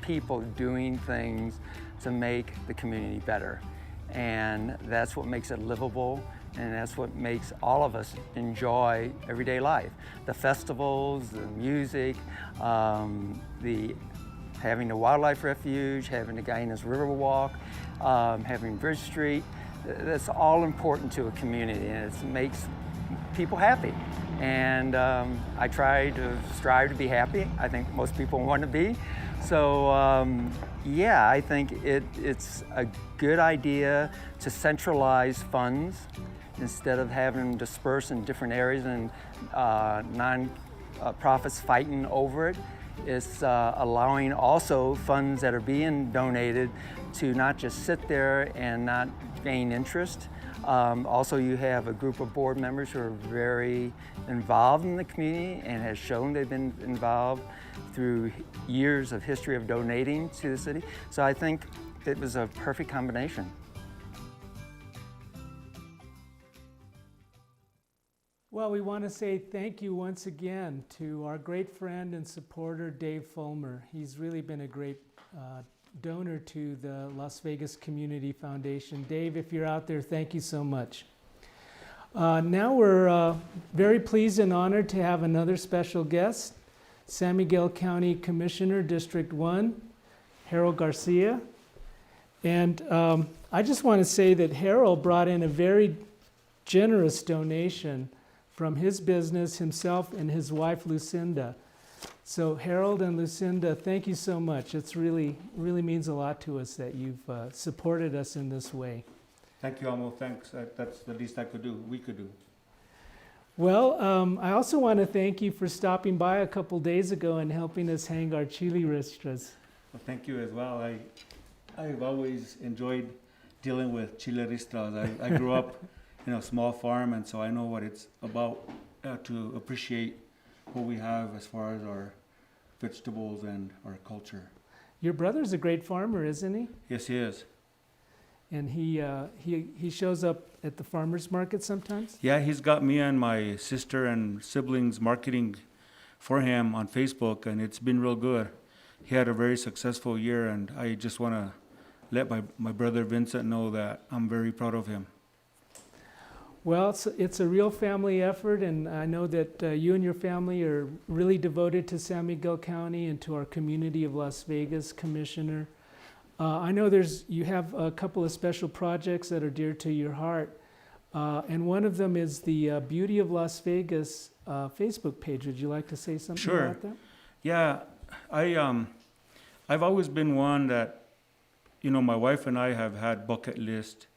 People doing things to make the community better. And that's what makes it livable, and that's what makes all of us enjoy everyday life. The festivals, the music, having the wildlife refuge, having the Gallinas River Walk, having Bridge Street. That's all important to a community, and it makes people happy. And I try to strive to be happy. I think most people want to be. So yeah, I think it's a good idea to centralize funds instead of having them dispersed in different areas and non-profits fighting over it. It's allowing also funds that are being donated to not just sit there and not gain interest. Also, you have a group of board members who are very involved in the community and has shown they've been involved through years of history of donating to the city. So I think it was a perfect combination. Well, we want to say thank you once again to our great friend and supporter, Dave Fulmer. He's really been a great donor to the Las Vegas Community Foundation. Dave, if you're out there, thank you so much. Now we're very pleased and honored to have another special guest, San Miguel County Commissioner, District 1, Harold Garcia. And I just want to say that Harold brought in a very generous donation from his business, himself, and his wife, Lucinda. So Harold and Lucinda, thank you so much. It's really means a lot to us that you've supported us in this way. Thank you, Amo. Thanks. That's the least I could do. We could do. Well, I also want to thank you for stopping by a couple days ago and helping us hang our chili ristras. Well, thank you as well. I've always enjoyed dealing with chile ristras. I grew up in a small farm, and so I know what it's about to appreciate what we have as far as our vegetables and our culture. Your brother's a great farmer, isn't he? Yes, he is. And he shows up at the farmers market sometimes? Yeah, he's got me and my sister and siblings marketing for him on Facebook, and it's been real good. He had a very successful year, and I just want to let my brother Vincent know that I'm very proud of him. Well, it's a real family effort, and I know that you and your family are really devoted to San Miguel County and to our community of Las Vegas, Commissioner. I know you have a couple of special projects that are dear to your heart, and one of them is the Beauty of Las Vegas Facebook page. Would you like to say something Sure. about that? Yeah, I've always been one that, my wife and I have had bucket list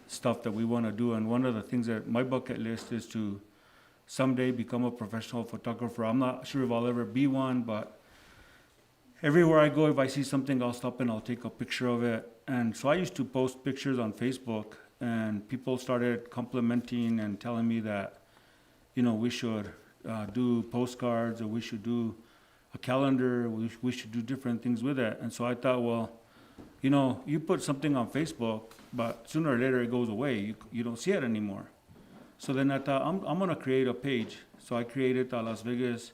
stuff that we want to do, and one of the things that my bucket list is to someday become a professional photographer. I'm not sure if I'll ever be one, but everywhere I go, if I see something, I'll stop and I'll take a picture of it. And so I used to post pictures on Facebook, and people started complimenting and telling me that, we should do postcards, or we should do a calendar, we should do different things with it. And so I thought, well, you put something on Facebook, but sooner or later it goes away. You don't see it anymore. So then I thought, I'm going to create a page. So I created the Las Vegas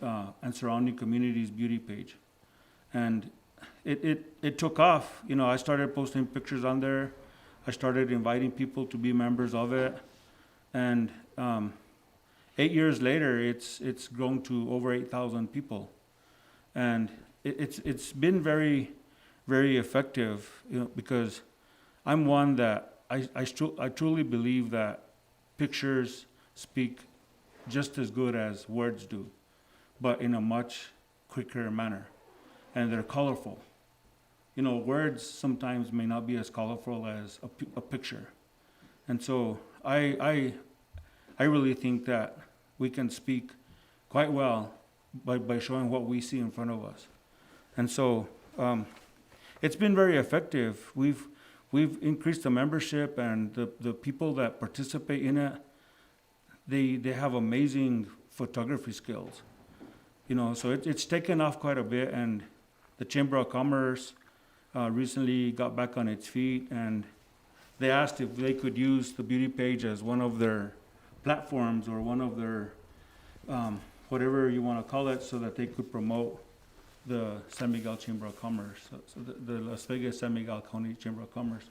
and surrounding communities beauty page. And it took off. I started posting pictures on there. I started inviting people to be members of it. And 8 years later, it's grown to over 8,000 people. And it's been very, very effective, because I'm one that I truly believe that pictures speak just as good as words do, but in a much quicker manner, and they're colorful. Words sometimes may not be as colorful as a picture, and so I really think that we can speak quite well by showing what we see in front of us, and so it's been very effective. We've increased the membership, and the people that participate in it, they have amazing photography skills. So it's taken off quite a bit, and the Chamber of Commerce recently got back on its feet, and they asked if they could use the beauty page as one of their platforms, or one of their whatever you want to call it, so that they could promote the San Miguel Chamber of Commerce, so the Las Vegas San Miguel County Chamber of Commerce.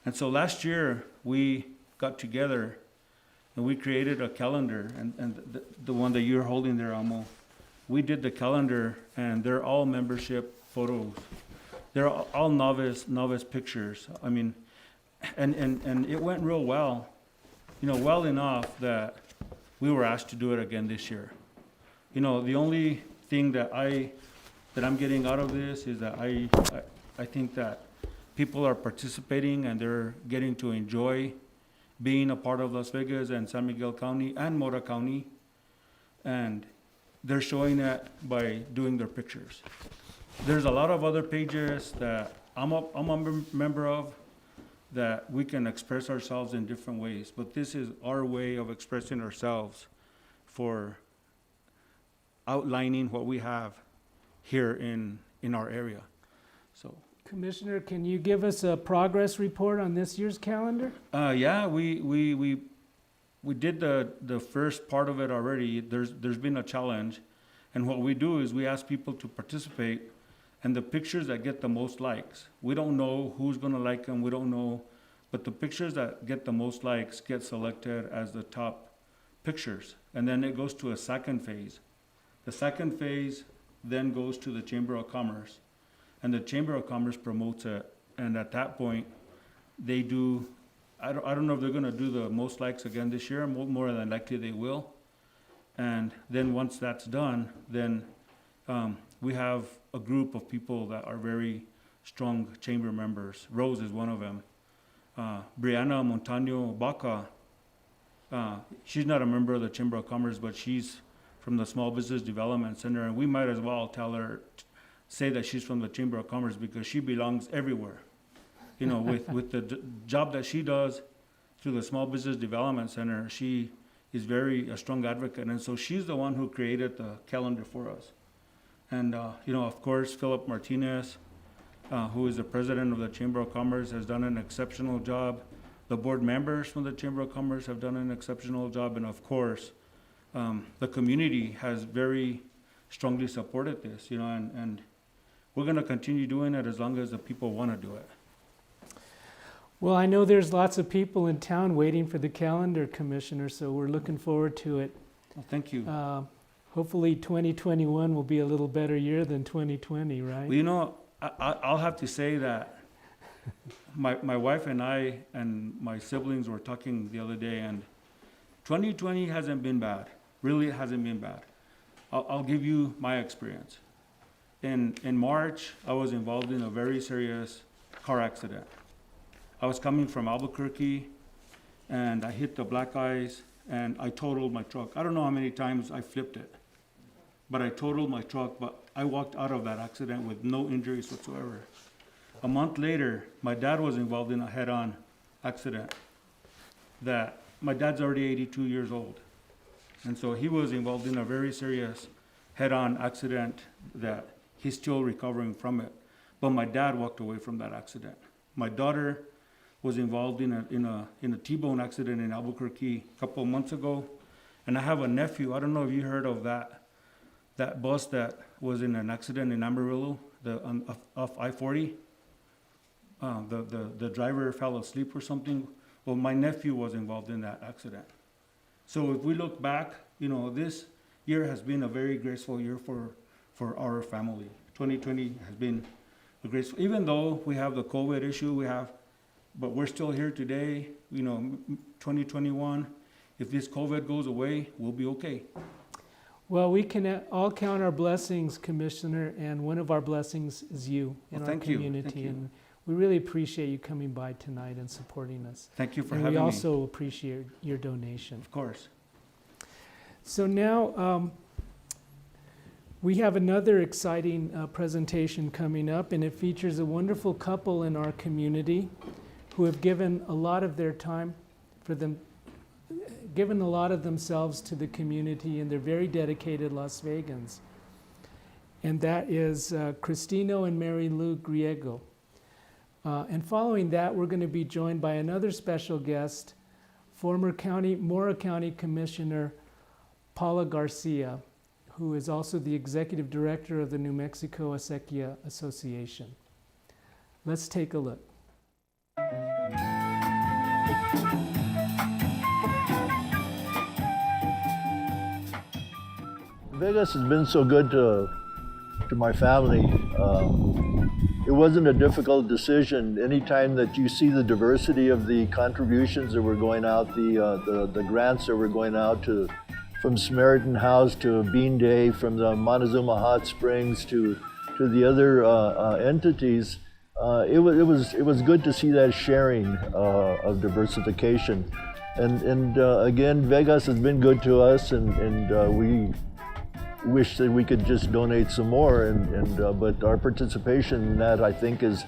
And so last year we got together and we created a calendar, and the one that you're holding there, Amo, we did the calendar, and they're all membership photos. They're all novice pictures. I mean, and it went real well, well enough that we were asked to do it again this year. The only thing that I'm getting out of this is that I think that people are participating, and they're getting to enjoy being a part of Las Vegas and San Miguel County and Mora County, and they're showing that by doing their pictures. There's a lot of other pages that I'm a member of that we can express ourselves in different ways, but this is our way of expressing ourselves for outlining what we have here in our area. So, Commissioner, can you give us a progress report on this year's calendar? Yeah, we did the first part of it already. There's been a challenge, and what we do is we ask people to participate, and the pictures that get the most likes, we don't know who's going to like them, we don't know, but the pictures that get the most likes get selected as the top pictures, and then it goes to a second phase. The second phase then goes to the Chamber of Commerce, and the Chamber of Commerce promotes it, and at that point they do, I don't know if they're going to do the most likes again this year. More than likely they will. And then once that's done, then we have a group of people that are very strong chamber members. Rose is one of them. Brianna Montaño Baca, she's not a member of the Chamber of Commerce, but she's from the Small Business Development Center, and we might as well tell her, say that she's from the Chamber of Commerce, because she belongs everywhere. With the job that she does through the Small Business Development Center, she is a strong advocate, and so she's the one who created the calendar for us. And of course, Philip Martinez, who is the president of the Chamber of Commerce, has done an exceptional job. The board members from the Chamber of Commerce have done an exceptional job, and of course, the community has very strongly supported this, and we're going to continue doing it as long as the people want to do it. Well, I know there's lots of people in town waiting for the calendar, Commissioner, so we're looking forward to it. Well, thank you. Hopefully 2021 will be a little better year than 2020, right? Well, you know, I'll have to say that my wife and I and my siblings were talking the other day, and 2020 hasn't been bad. Really, it hasn't been bad. I'll give you my experience. In March, I was involved in a very serious car accident. I was coming from Albuquerque, and I hit the black ice, and I totaled my truck. I don't know how many times I flipped it, but I totaled my truck, but I walked out of that accident with no injuries whatsoever. A month later, my dad was involved in a head-on accident that my dad's already 82 years old. And so he was involved in a very serious head-on accident that he's still recovering from it. But my dad walked away from that accident. My daughter was involved in a T-bone accident in Albuquerque a couple of months ago. And I have a nephew, I don't know if you heard of that bus that was in an accident in Amarillo, off I-40. The driver fell asleep or something. Well, my nephew was involved in that accident. So if we look back, you know, this year has been a very graceful year for our family. 2020 has been a graceful, even though we have the COVID issue but we're still here today, you know, 2021. If this COVID goes away, we'll be okay. Well, we can all count our blessings, Commissioner, and one of our blessings is you in our community. Thank you. And we really appreciate you coming by tonight and supporting us. Thank you for and having me. We also appreciate your donation. Of course. So now we have another exciting presentation coming up, and it features a wonderful couple in our community who have given a lot of their time given a lot of themselves to the community, and they're very dedicated Las Vegans. And that is Cristino and Mary Lou Griego. And following that, we're going to be joined by another special guest, former Mora County Commissioner Paula Garcia, who is also the executive director of the New Mexico Acequia Association. Let's take a look. Vegas has been so good to my family. It wasn't a difficult decision. Anytime that you see the diversity of the contributions that were going out, the grants that were going out from Samaritan House to Bean Day, from the Montezuma Hot Springs to the other entities, it was good to see that sharing of diversification. And again, Vegas has been good to us, and we wish that we could just donate some more, but our participation in that, I think, is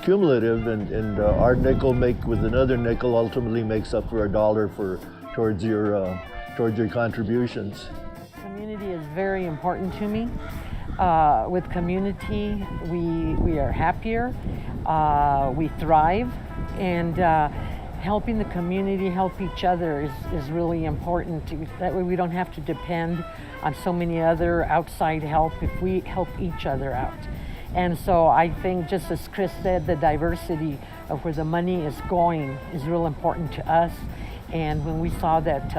cumulative, and our nickel with another nickel ultimately makes up for $1 towards your contributions. Community is very important to me. With community, we are happier, we thrive, and helping the community help each other is really important. That way we don't have to depend on so many other outside help if we help each other out. And so I think, just as Chris said, the diversity of where the money is going is real important to us. And when we saw that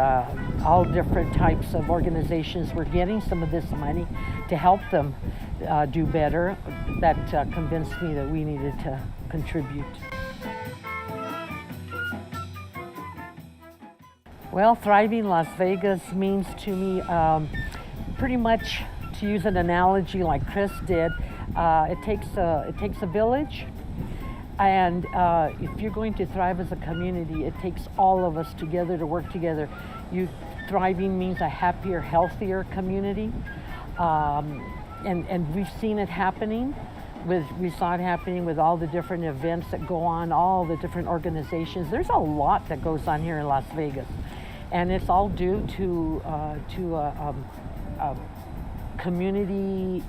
all different types of organizations were getting some of this money to help them do better, that convinced me that we needed to contribute. Well, thriving Las Vegas means to me pretty much, to use an analogy like Chris did, it takes a village, and if you're going to thrive as a community, it takes all of us together to work together. Thriving means a happier, healthier community, and we've seen it happening. We saw it happening with all the different events that go on, all the different organizations. There's a lot that goes on here in Las Vegas. And it's all due to community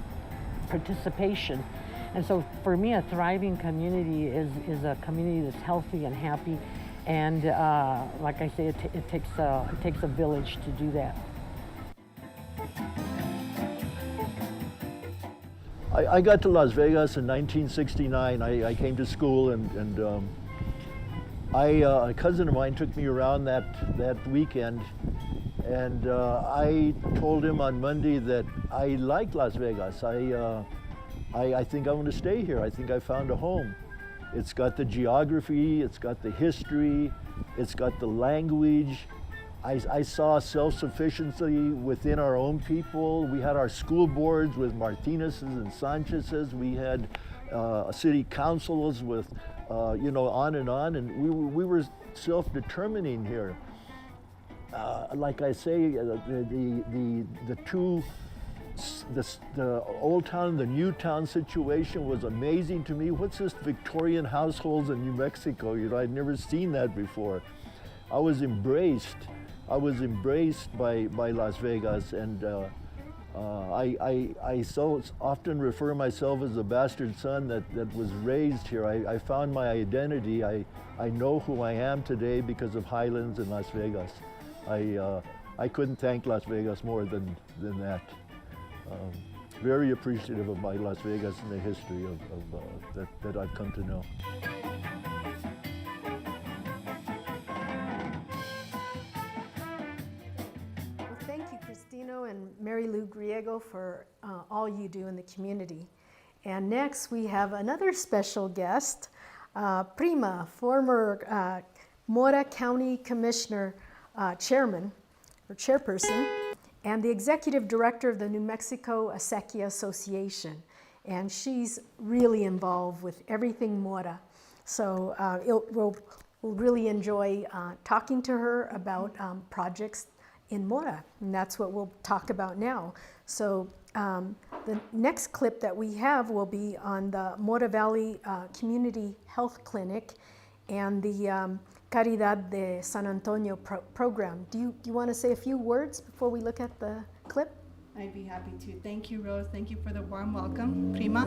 participation. And so for me, a thriving community is a community that's healthy and happy. And like I say, it takes a village to do that. I got to Las Vegas in 1969. I came to school, and A cousin of mine took me around that weekend, and I told him on Monday that I like Las Vegas. I think I'm going to stay here. I think I found a home. It's got the geography, it's got the history, it's got the language. I saw self-sufficiency within our own people. We had our school boards with Martinez's and Sanchez's. We had city councils with, on, and we were self-determining here. Like I say, the old town and the new town situation was amazing to me. What's this Victorian households in New Mexico? I'd never seen that before. I was embraced by Las Vegas, and I so often refer myself as a bastard son that was raised here. I found my identity. I know who I am today because of Highlands and Las Vegas. I couldn't thank Las Vegas more than that. Very appreciative of my Las Vegas and the history that I've come to know. Thank you, Cristino and Mary Lou Griego, for all you do in the community. And next we have another special guest, Prima, former Mora County Commissioner Chairman or Chairperson, and the Executive Director of the New Mexico Acequia Association. And she's really involved with everything Mora. So we'll really enjoy talking to her about projects in Mora, and that's what we'll talk about now. So the next clip that we have will be on the Mora Valley Community Health Clinic and the Caridad de San Antonio program. Do you want to say a few words before we look at the clip? I'd be happy to. Thank you, Rose. Thank you for the warm welcome, Prima.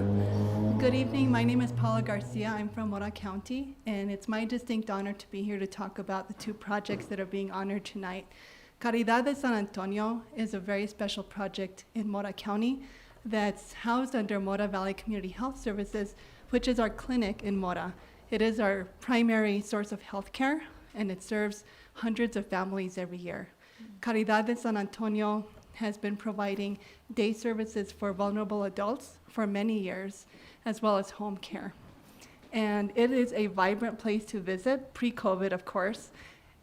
Good evening. My name is Paula Garcia. I'm from Mora County, and it's my distinct honor to be here to talk about the two projects that are being honored tonight. Caridad de San Antonio is a very special project in Mora County that's housed under Mora Valley Community Health Services, which is our clinic in Mora. It is our primary source of health care, and it serves hundreds of families every year. Caridad de San Antonio has been providing day services for vulnerable adults for many years, as well as home care. And it is a vibrant place to visit, pre-COVID, of course.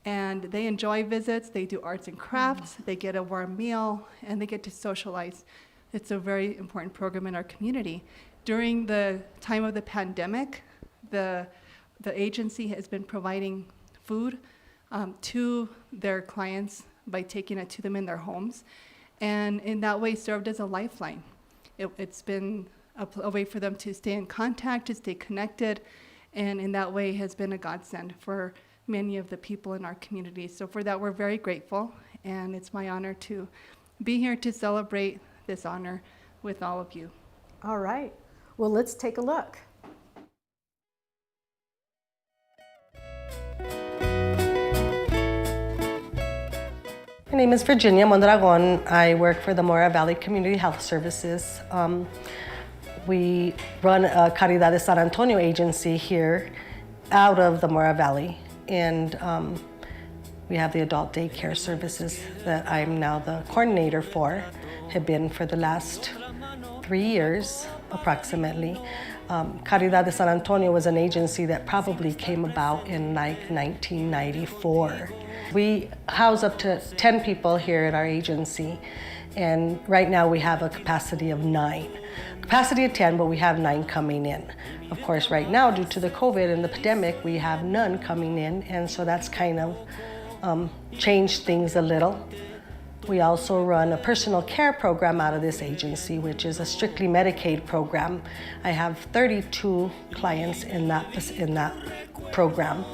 And they enjoy visits, they do arts and crafts, they get a warm meal, and they get to socialize. It's a very important program in our community. During the time of the pandemic, the agency has been providing food to their clients by taking it to them in their homes, and in that way served as a lifeline. It's been a way for them to stay in contact, to stay connected, and in that way has been a godsend for many of the people in our community. So for that, we're very grateful, and it's my honor to be here to celebrate this honor with all of you. All right. Well, let's take a look. My name is Virginia Mondragon. I work for the Mora Valley Community Health Services. We run a Caridad de San Antonio agency here out of the Mora Valley. And we have the adult daycare services that I'm now the coordinator for, have been for the last 3 years approximately. Caridad de San Antonio was an agency that probably came about in like 1994. We house up to 10 people here at our agency, and right now we have a capacity of 9. Capacity of 10, but we have 9 coming in. Of course, right now, due to the COVID and the pandemic, we have none coming in, and so that's kind of changed things a little. We also run a personal care program out of this agency, which is a strictly Medicaid program. I have 32 clients in that program.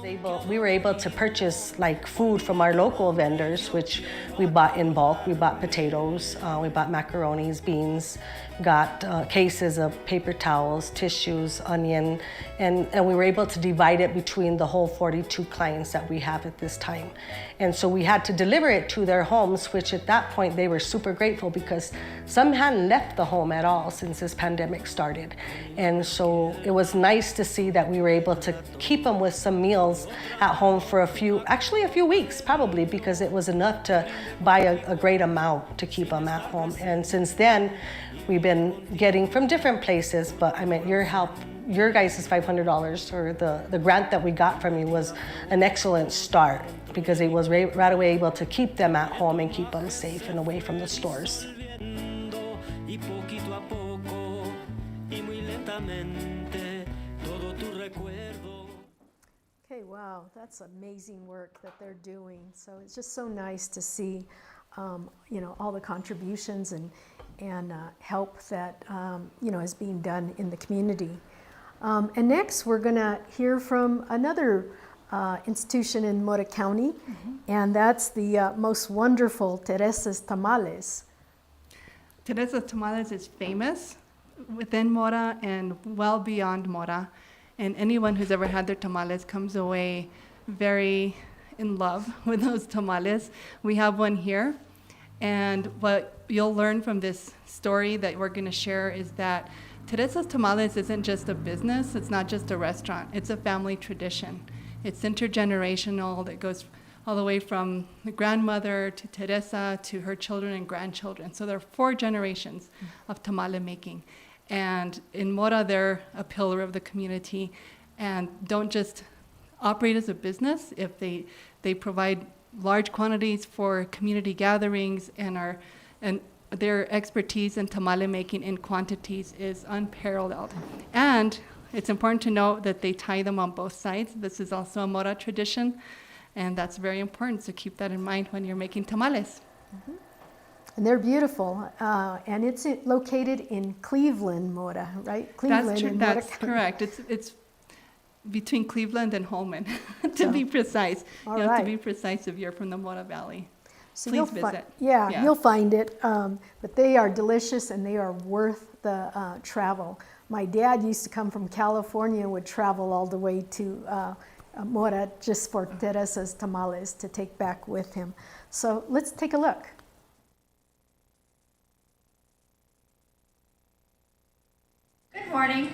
We were able to purchase like food from our local vendors, which we bought in bulk. We bought potatoes, we bought macaronis, beans, got cases of paper towels, tissues, onion, and we were able to divide it between the whole 42 clients that we have at this time. And so we had to deliver it to their homes, which at that point they were super grateful because some hadn't left the home at all since this pandemic started. And so it was nice to see that we were able to keep them with some meals at home for a few weeks probably, because it was enough to buy a great amount to keep them at home. And since then, we've been getting from different places, but I meant your help. Your guys' $500 or the grant that we got from you was an excellent start because it was right away able to keep them at home and keep them safe and away from the stores. Okay, wow, that's amazing work that they're doing. So it's just so nice to see, all the contributions and help that is being done in the community. And next, we're going to hear from another institution in Mora County, and that's the most wonderful Teresa's Tamales. Teresa's Tamales is famous within Mora and well beyond Mora. And anyone who's ever had their tamales comes away very in love with those tamales. We have one here. And what you'll learn from this story that we're going to share is that Teresa's Tamales isn't just a business. It's not just a restaurant. It's a family tradition. It's intergenerational that goes all the way from the grandmother to Teresa to her children and grandchildren. So there are 4 generations of tamale making. And in Mora, they're a pillar of the community and don't just operate as a business. If they provide large quantities for community gatherings and their expertise in tamale making in quantities is unparalleled. And it's important to note that they tie them on both sides. This is also a Mora tradition, and that's very important, so keep that in mind when you're making tamales. And they're beautiful, and it's located in Cleveland, Mora, right? Cleveland. That's true. That's correct. It's between Cleveland and Holman, to be precise. You have to be precise if you're from the Mora Valley. So please visit. You'll find it. But they are delicious and they are worth the travel. My dad used to come from California and would travel all the way to Mora just for Teresa's Tamales to take back with him. So let's take a look. Good morning.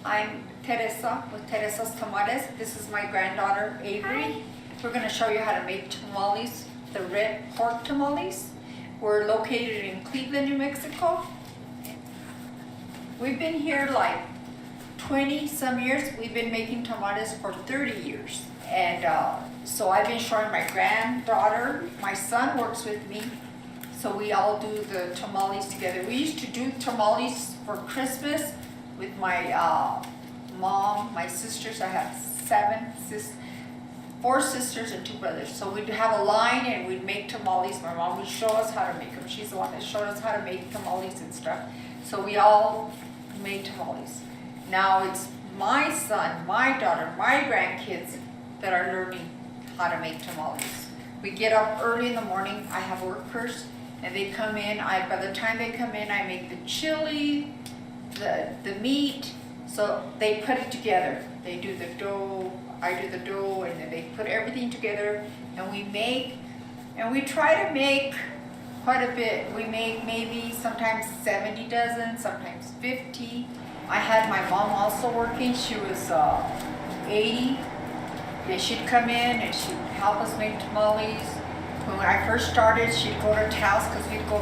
I'm Teresa with Teresa's Tamales. This is my granddaughter, Avery. Hi. We're going to show you how to make tamales, the red pork tamales. We're located in Cleveland, New Mexico. We've been here like 20 some years. We've been making tamales for 30 years. And so I've been showing my granddaughter. My son works with me. So we all do the tamales together. We used to do tamales for Christmas with my mom, my sisters. I have 4 sisters and 2 brothers. So we'd have a line and we'd make tamales. My mom would show us how to make them. She's the one that showed us how to make tamales and stuff. So we all made tamales. Now it's my son, my daughter, my grandkids that are learning how to make tamales. We get up early in the morning. I have workers and they come in. By the time they come in, I make the chili, the meat. So they put it together. They do the dough, I do the dough, and then they put everything together and we try to make quite a bit. We make maybe sometimes 70 dozen, sometimes 50. I had my mom also working. She was 80, and she'd come in and she'd help us make tamales. When I first started, she'd go to Taos because we'd go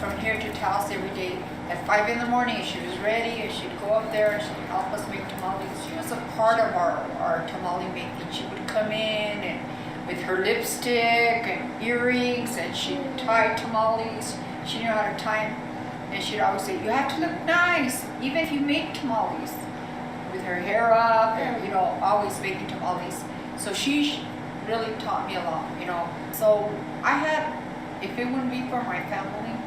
from here to Taos every day at 5 in the morning. She was ready and she'd go up there and she'd help us make tamales. She was a part of our tamale making. She would come in and with her lipstick and earrings and she'd tie tamales. She knew how to tie them. And she'd always say, you have to look nice, even if you make tamales. With her hair up and, always making tamales. So she really taught me a lot, So if it wouldn't be for my family,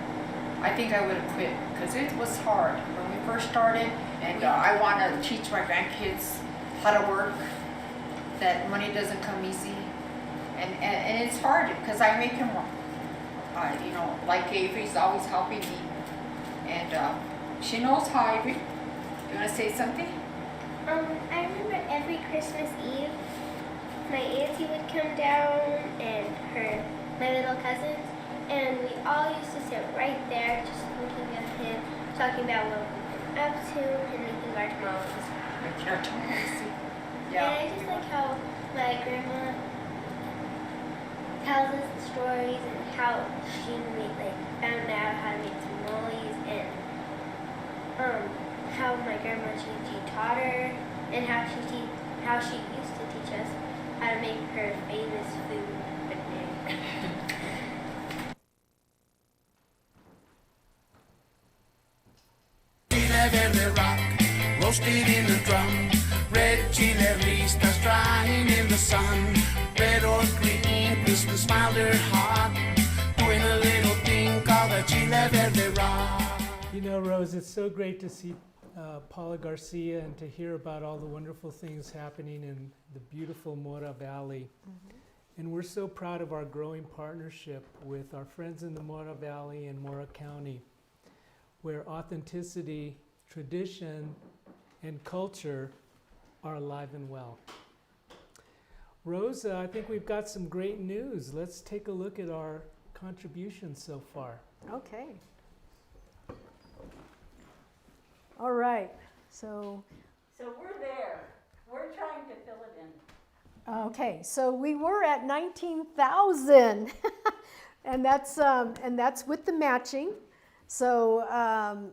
I think I would have quit because it was hard when we first started. And I want to teach my grandkids how to work that money doesn't come easy. And it's hard because I make him, you know, like Avery's always helping me. And she knows how Avery. You want to say something? I remember every Christmas Eve, my auntie would come down and my little cousins, and we all used to sit right there just looking at him, talking about what we've been up to and making our tamales. Yeah. And I just like how my grandma tells us the stories and how she found out how to make tamales and how my grandma she taught her and how she used to teach us how to make her famous food. Chile verde rock, roasted in a drum. Red chile ristas drying in the sun. Red or green, Christmas milder hot. Doing a little thing called a chile verde rock. You know, Rose, it's so great to see Paula Garcia and to hear about all the wonderful things happening in the beautiful Mora Valley. And we're so proud of our growing partnership with our friends in the Mora Valley and Mora County, where authenticity, tradition, and culture are alive and well. Rose, I think we've got some great news. Let's take a look at our contributions so far. Okay. All right, so we're there. We're trying to fill it in. okay, so we were at 19,000, and that's with the matching. So,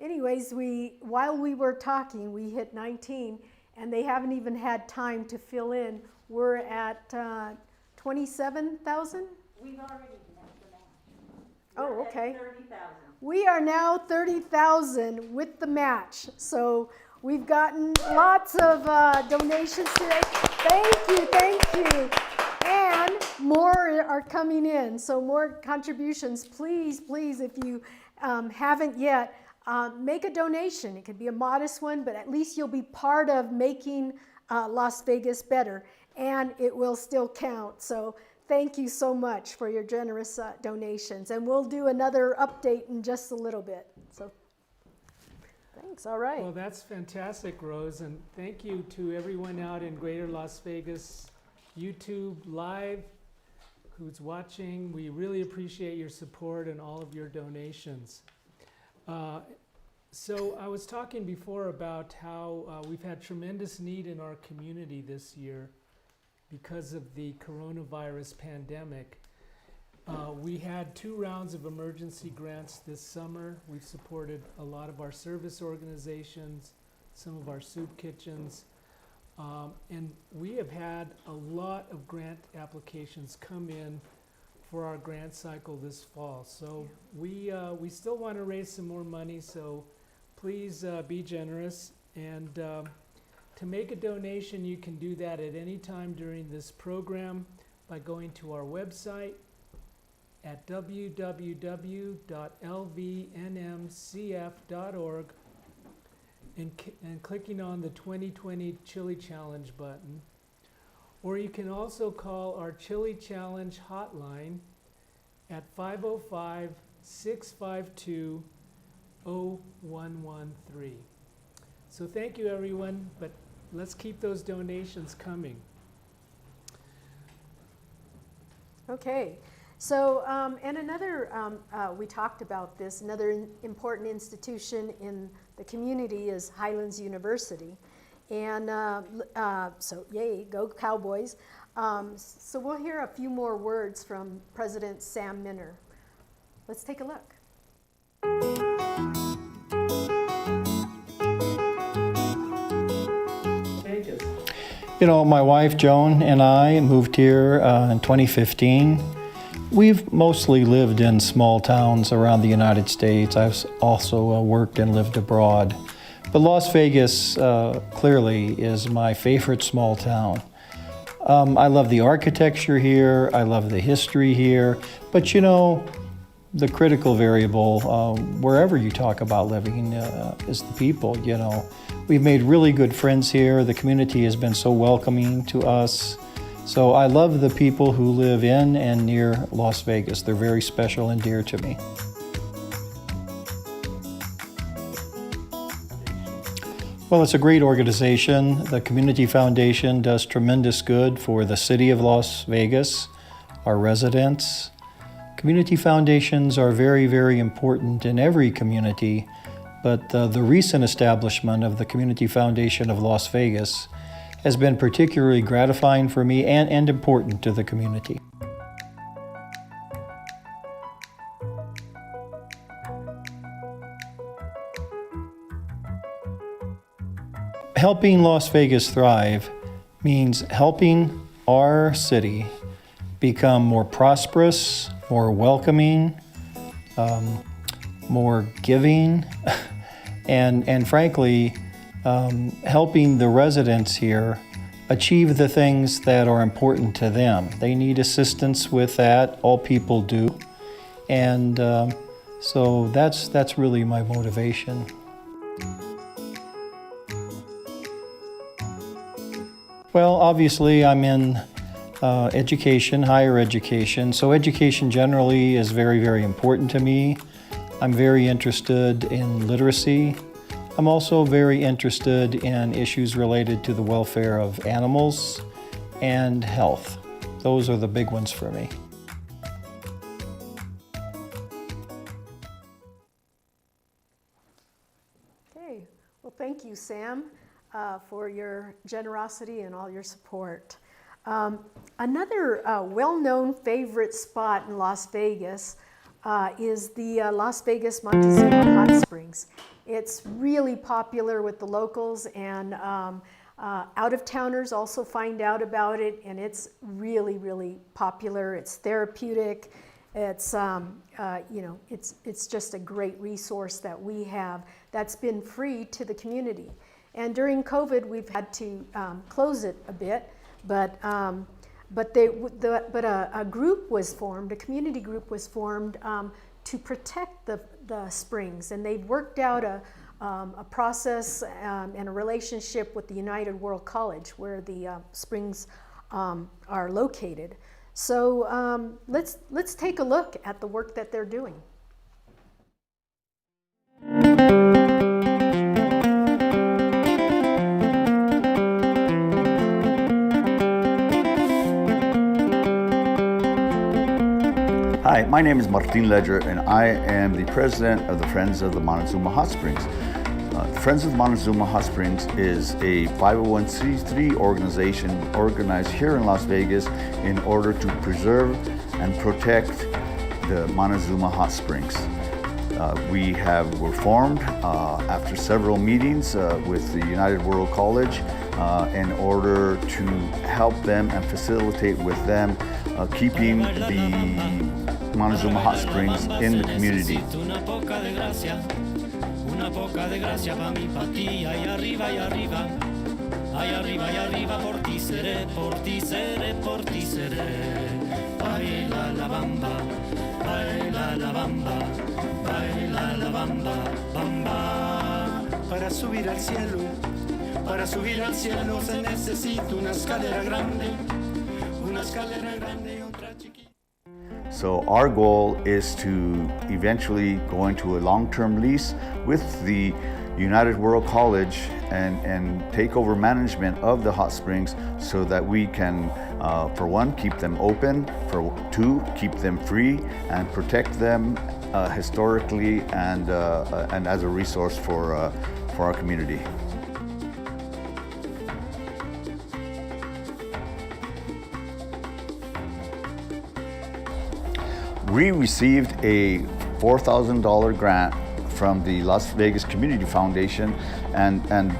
anyways, while we were talking, we hit 19, and they haven't even had time to fill in. We're at 27,000. We've already met the match. Oh, okay. 30,000. We are now 30,000 with the match. So we've gotten lots of donations today. Thank you. And more are coming in. So more contributions. Please, if you haven't yet, make a donation. It could be a modest one, but at least you'll be part of making Las Vegas better. And it will still count. So thank you so much for your generous donations. And we'll do another update in just a little bit. So thanks. All right. Well, that's fantastic, Rose. And thank you to everyone out in Greater Las Vegas YouTube Live who's watching. We really appreciate your support and all of your donations. So I was talking before about how we've had tremendous need in our community this year because of the coronavirus pandemic. We had 2 rounds of emergency grants this summer. We've supported a lot of our service organizations, some of our soup kitchens, and we have had a lot of grant applications come in for our grant cycle this fall. So we still want to raise some more money, so please be generous. And to make a donation, you can do that at any time during this program by going to our website at www.lvnmcf.org and clicking on the 2020 Chili Challenge button. Or you can also call our Chili Challenge hotline at 505-652-0113. So thank you, everyone, but let's keep those donations coming. Okay, so and another, we talked about this, another important institution in the community is Highlands University. And so yay, go Cowboys. So we'll hear a few more words from President Sam Minner. Let's take a look. You know, my wife Joan and I moved here in 2015. We've mostly lived in small towns around the United States. I've also worked and lived abroad. But Las Vegas clearly is my favorite small town. I love the architecture here, I love the history here, but you know, the critical variable wherever you talk about living is the people, you know. We've made really good friends here. The community has been so welcoming to us. So I love the people who live in and near Las Vegas. They're very special and dear to me. Well, it's a great organization. The Community Foundation does tremendous good for the city of Las Vegas, our residents. Community foundations are very, very important in every community, but the recent establishment of the Community Foundation of Las Vegas has been particularly gratifying for me and important to the community. Helping Las Vegas thrive means helping our city become more prosperous, more welcoming, more giving, and frankly, helping the residents here achieve the things that are important to them. They need assistance with that, all people do, and so that's really my motivation. Well, obviously I'm in education, higher education. So education generally is very, very important to me. I'm very interested in literacy. I'm also very interested in issues related to the welfare of animals and health. Those are the big ones for me. Okay, well, thank you, Sam, for your generosity and all your support. Another well-known favorite spot in Las Vegas is the Las Vegas Montezuma Hot Springs. It's really popular with the locals, and out-of-towners also find out about it, and it's really, really popular. It's therapeutic. It's you know, it's just a great resource that we have that's been free to the community. And during COVID, we've had to close it a bit, but a group was formed, a community group was formed to protect the springs, and they've worked out a process and a relationship with the United World College, where the springs are located. So let's take a look at the work that they're doing. Hi, my name is Martin Ledger, and I am the president of the Friends of the Montezuma Hot Springs. The Friends of the Montezuma Hot Springs is a 501c3 organization organized here in Las Vegas in order to preserve and protect the Montezuma Hot Springs. We were formed after several meetings with the United World College in order to help them and facilitate with them keeping the Montezuma Hot Springs in the community. Para subir al cielo se necesita una escalera grande y otra chiquita. So our goal is to eventually go into a long-term lease with the United World College and take over management of the hot springs so that we can, for one, keep them open, for two, keep them free and protect them historically and as a resource for our community. We received a $4,000 grant from the Las Vegas Community Foundation, and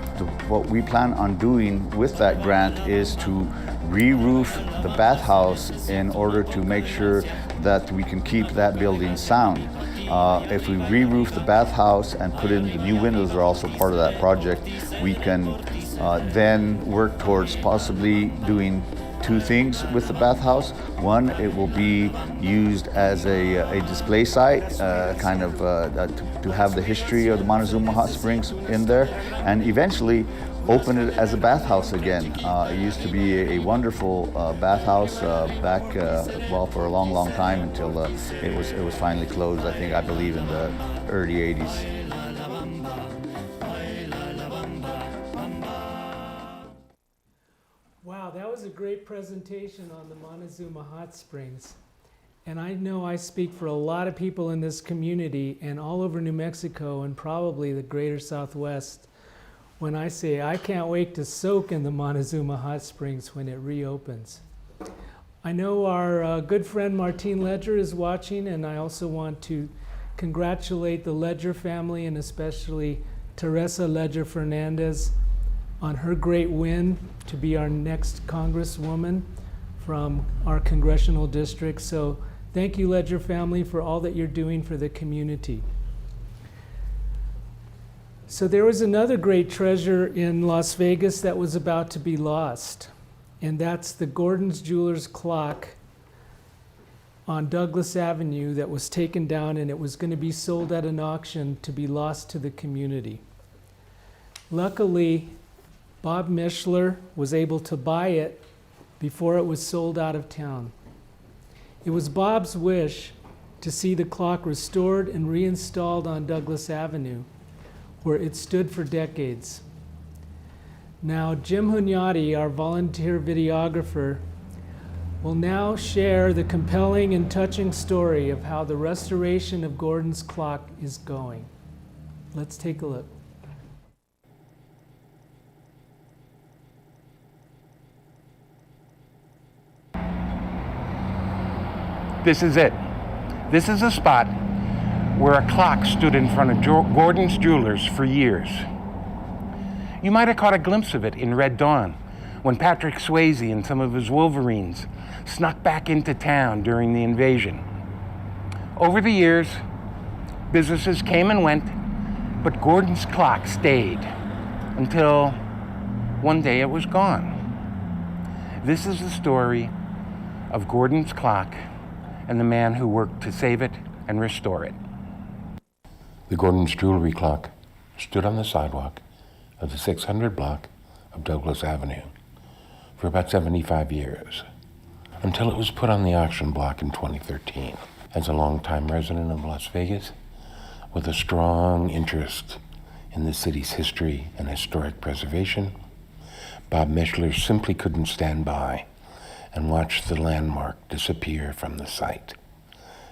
what we plan on doing with that grant is to re-roof the bathhouse in order to make sure that we can keep that building sound. If we re-roof the bathhouse and put in the new windows are also part of that project, we can then work towards possibly doing two things with the bathhouse. One, it will be used as a display site, to have the history of the Montezuma Hot Springs in there, and eventually open it as a bathhouse again. It used to be a wonderful bathhouse back, for a long, long time until it was finally closed, I believe in the early 80s. Wow, that was a great presentation on the Montezuma Hot Springs. And I know I speak for a lot of people in this community and all over New Mexico and probably the greater Southwest when I say I can't wait to soak in the Montezuma Hot Springs when it reopens. I know our good friend Martine Ledger is watching, and I also want to congratulate the Ledger family and especially Teresa Ledger Fernandez on her great win to be our next Congresswoman from our congressional district. So thank you, Ledger family, for all that you're doing for the community. So there was another great treasure in Las Vegas that was about to be lost, and that's the Gordon's Jewelers clock on Douglas Avenue that was taken down, and it was going to be sold at an auction to be lost to the community. Luckily, Bob Micheler was able to buy it before it was sold out of town. It was Bob's wish to see the clock restored and reinstalled on Douglas Avenue, where it stood for decades. Now, Jim Hunyadi, our volunteer videographer, will now share the compelling and touching story of how the restoration of Gordon's clock is going. Let's take a look. This is it. This is a spot where a clock stood in front of Gordon's Jewelers for years. You might have caught a glimpse of it in Red Dawn when Patrick Swayze and some of his Wolverines snuck back into town during the invasion. Over the years, businesses came and went, but Gordon's clock stayed until one day it was gone. This is the story of Gordon's clock and the man who worked to save it and restore it. The Gordon's jewelry clock stood on the sidewalk of the 600 block of Douglas Avenue for about 75 years, until it was put on the auction block in 2013. As a longtime resident of Las Vegas, with a strong interest in the city's history and historic preservation, Bob Micheler simply couldn't stand by and watch the landmark disappear from the site,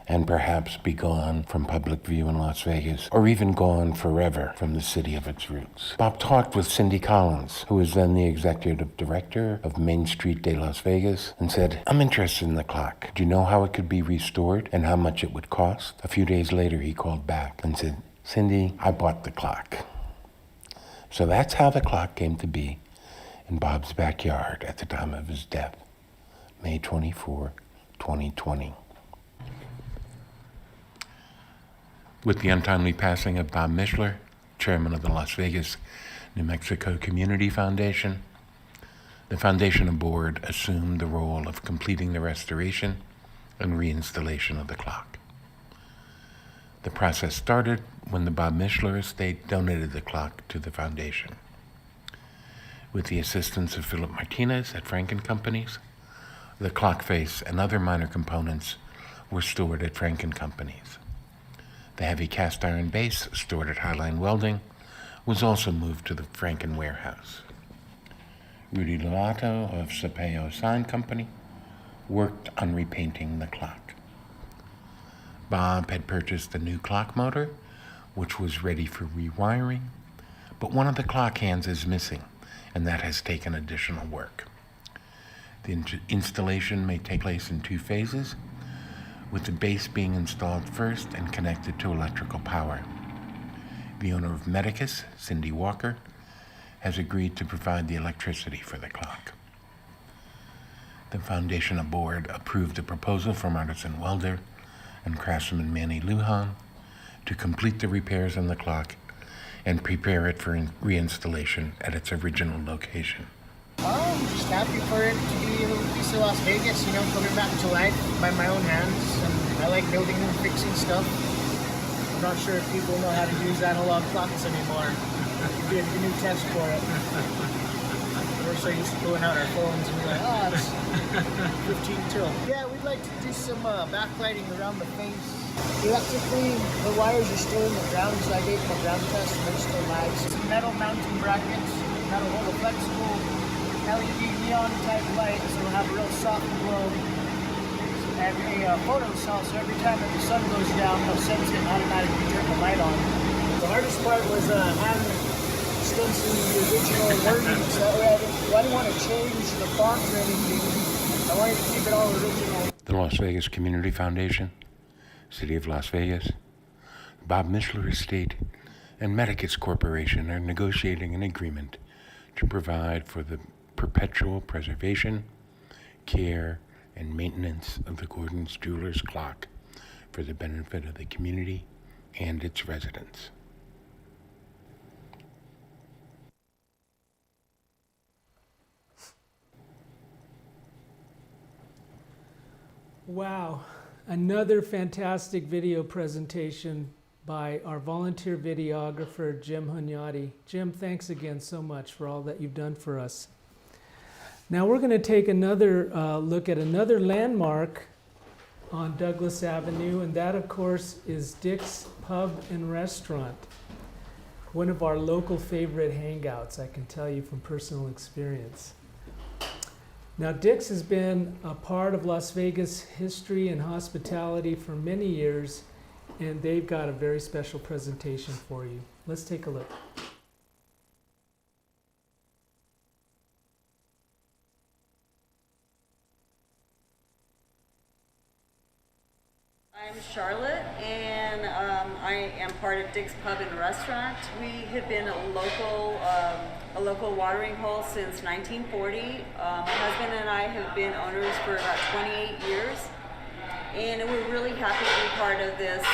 and perhaps be gone from public view in Las Vegas, or even gone forever from the city of its roots. Bob talked with Cindy Collins, who was then the executive director of Main Street de Las Vegas, and said, "I'm interested in the clock. Do you know how it could be restored and how much it would cost?" A few days later, he called back and said, "Cindy, I bought the clock." So that's how the clock came to be in Bob's backyard at the time of his death, May 24, 2020. With the untimely passing of Bob Micheler, chairman of the Las Vegas, New Mexico Community Foundation, the foundation board assumed the role of completing the restoration and reinstallation of the clock. The process started when the Bob Micheler estate donated the clock to the foundation. With the assistance of Philip Martinez at Franken Companies, the clock face and other minor components were stored at Franken Companies. The heavy cast iron base, stored at Highline Welding, was also moved to the Franken warehouse. Rudy Lovato of Sapeo Sign Company worked on repainting the clock. Bob had purchased a new clock motor, which was ready for rewiring, but one of the clock hands is missing, and that has taken additional work. The installation may take place in 2 phases, with the base being installed first and connected to electrical power. The owner of Medicus, Cindy Walker, has agreed to provide the electricity for the clock. The foundation board approved a proposal from artisan welder and craftsman Manny Lujan to complete the repairs on the clock and prepare it for reinstallation at its original location. just happy for it to be a little piece of Las Vegas, you know, coming back to life by my own hands. And I like building and fixing stuff. I'm not sure if people know how to use analog clocks anymore. It'd be a new test for it. We're so used to pulling out our phones and be like, oh, it's 15 till. Yeah, we'd like to do some backlighting around the face. Electrically, the wires are still in the ground, so I gave them a ground test and they're still live. Some metal mounting brackets that'll hold a flexible LED neon type light, so it'll have a real soft glow. And a photo cell, so every time that the sun goes down, they'll sense it and automatically turn the light on. The hardest part was hand stenciling the original wording, so that way I didn't want to change the font or anything. I wanted to keep it all original. The Las Vegas Community Foundation, City of Las Vegas, Bob Micheler Estate, and Medicus Corporation are negotiating an agreement to provide for the perpetual preservation, care, and maintenance of the Gordon's Jewelers clock for the benefit of the community and its residents. Wow, another fantastic video presentation by our volunteer videographer, Jim Hunyadi. Jim, thanks again so much for all that you've done for us. Now we're going to take another look at another landmark on Douglas Avenue, and that, of course, is Dick's Pub and Restaurant, one of our local favorite hangouts, I can tell you from personal experience. Now, Dick's has been a part of Las Vegas history and hospitality for many years, and they've got a very special presentation for you. Let's take a look. I'm Charlotte, and I am part of Dick's Pub and Restaurant. We have been a local watering hole since 1940. My husband and I have been owners for about 28 years, and we're really happy to be part of this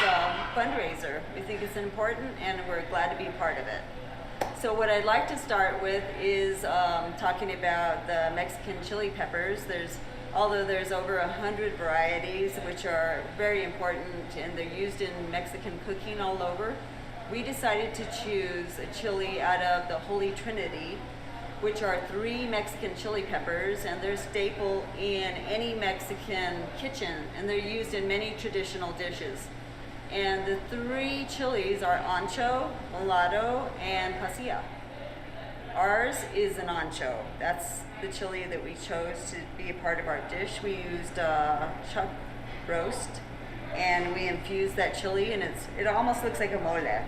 fundraiser. We think it's important, and we're glad to be a part of it. So what I'd like to start with is talking about the Mexican chili peppers. Although there's over 100 varieties, which are very important, and they're used in Mexican cooking all over, we decided to choose a chili out of the Holy Trinity, which are 3 Mexican chili peppers, and they're staple in any Mexican kitchen, and they're used in many traditional dishes. And the 3 chilies are ancho, mulatto, and pasilla. Ours is an ancho. That's the chili that we chose to be a part of our dish. We used chuck roast, and we infused that chili, and it almost looks like a mole.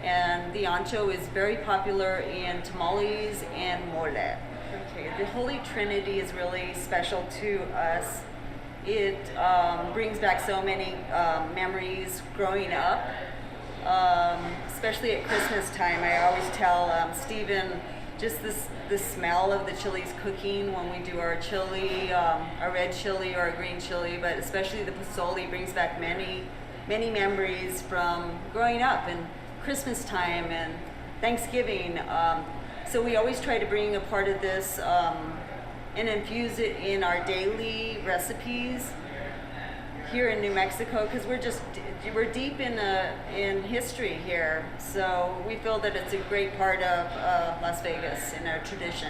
And the ancho is very popular in tamales and mole. Okay, the Holy Trinity is really special to us. It brings back so many memories growing up, especially at Christmas time. I always tell Stephen, just the smell of the chilies cooking when we do our chili, a red chili or a green chili, but especially the pozole brings back many memories from growing up and Christmas time and Thanksgiving. So we always try to bring a part of this and infuse it in our daily recipes here in New Mexico, because we're deep in history here, so we feel that it's a great part of Las Vegas in our tradition.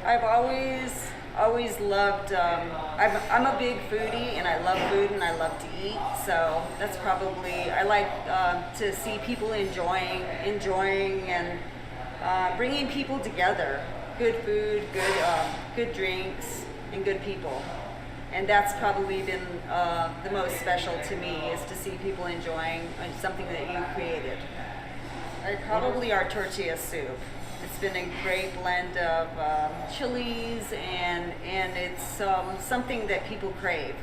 I've always loved. I'm a big foodie, and I love food, and I love to eat. So that's probably I like to see people enjoying, and bringing people together. Good food, good drinks, and good people. And that's probably been the most special to me, is to see people enjoying something that you created. Probably our tortilla soup. It's been a great blend of chilies, and it's something that people crave.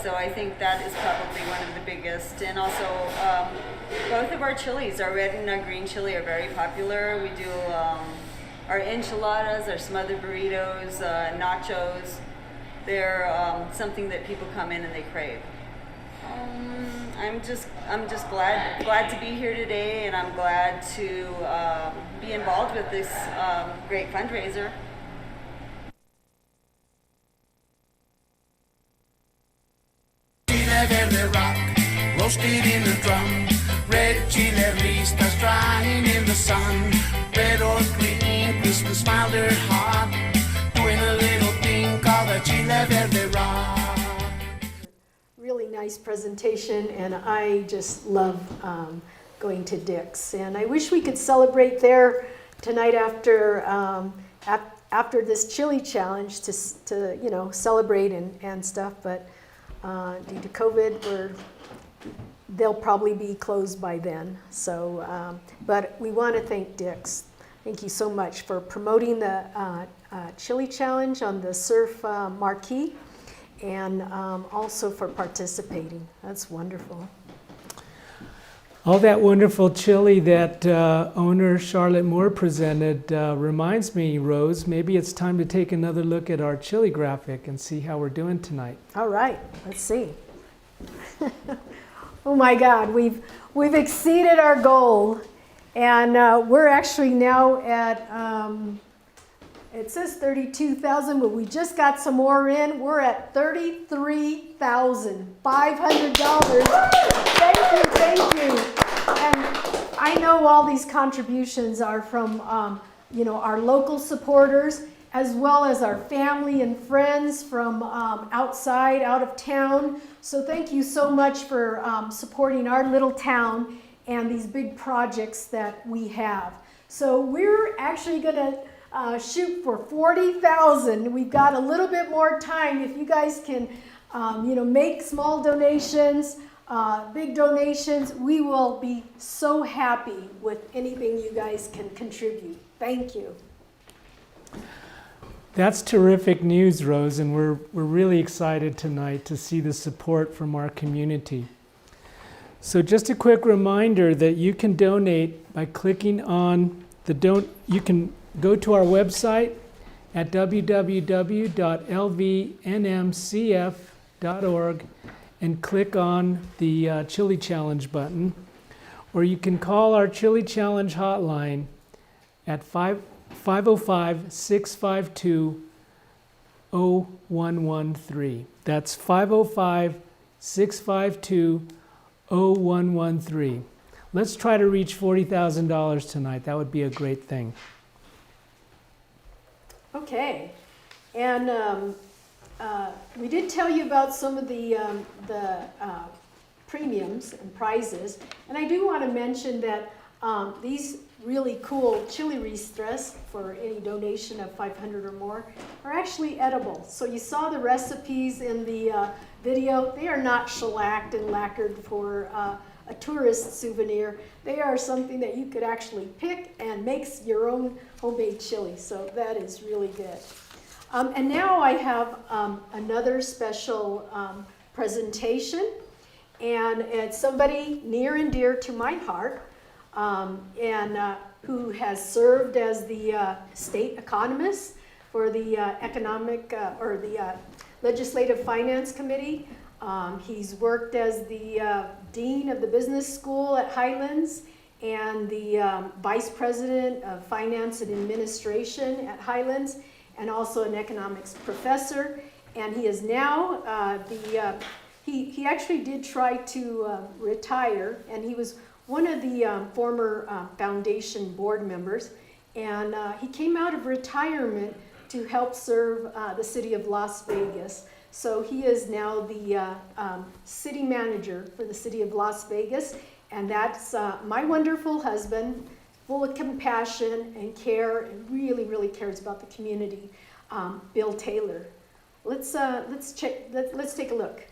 So I think that is probably one of the biggest. And also, both of our chilies, our red and our green chili, are very popular. We do our enchiladas, our smothered burritos, nachos. They're something that people come in and they crave. I'm just glad to be here today, and I'm glad to be involved with this great fundraiser. Chile verde rock, roasted in a drum. Red chile ristas drying in the sun. Red or green, Christmas smile, they're hot. Doing a little thing called the Chile verde rock. Really nice presentation, and I just love going to Dick's. And I wish we could celebrate there tonight after after this chili challenge to you know, celebrate and stuff. But due to COVID, they'll probably be closed by then. So, but we want to thank Dick's. Thank you so much for promoting the chili challenge on the surf marquee, and also for participating. That's wonderful. All that wonderful chili that owner Charlotte Moore presented reminds me, Rose, maybe it's time to take another look at our chili graphic and see how we're doing tonight. All right, let's see. Oh my God, we've exceeded our goal, and we're actually now at it says 32,000, but we just got some more in. We're at $33,500. Thank you. And I know all these contributions are from you know, our local supporters, as well as our family and friends from outside, out of town. So thank you so much for supporting our little town and these big projects that we have. So we're actually gonna shoot for 40,000. We've got a little bit more time. If you guys can, you know, make small donations, big donations, we will be so happy with anything you guys can contribute. Thank you. That's terrific news, Rose, and we're really excited tonight to see the support from our community. So just a quick reminder that you can donate by clicking on you can go to our website at www.lvnmcf.org and click on the Chili Challenge button, or you can call our Chili Challenge hotline at 505-652-0113. That's 505-652-0113. Let's try to reach $40,000 tonight. That would be a great thing. Okay, and we did tell you about some of the premiums and prizes, and I do want to mention that these really cool chili ristras for any donation of 500 or more are actually edible. So you saw the recipes in the video. They are not shellacked and lacquered for a tourist souvenir. They are something that you could actually pick and make your own homemade chili. So that is really good. And now I have another special presentation, and it's somebody near and dear to my heart, who has served as the state economist for the Legislative Finance Committee. He's worked as the Dean of the Business School at Highlands and the Vice President of Finance and Administration at Highlands, and also an economics professor. And he is now he actually did try to retire, and he was one of the former foundation board members, and he came out of retirement to help serve the city of Las Vegas. So he is now the city manager for the city of Las Vegas, and that's my wonderful husband, full of compassion and care, and really, really cares about the community, Bill Taylor. Let's take a look.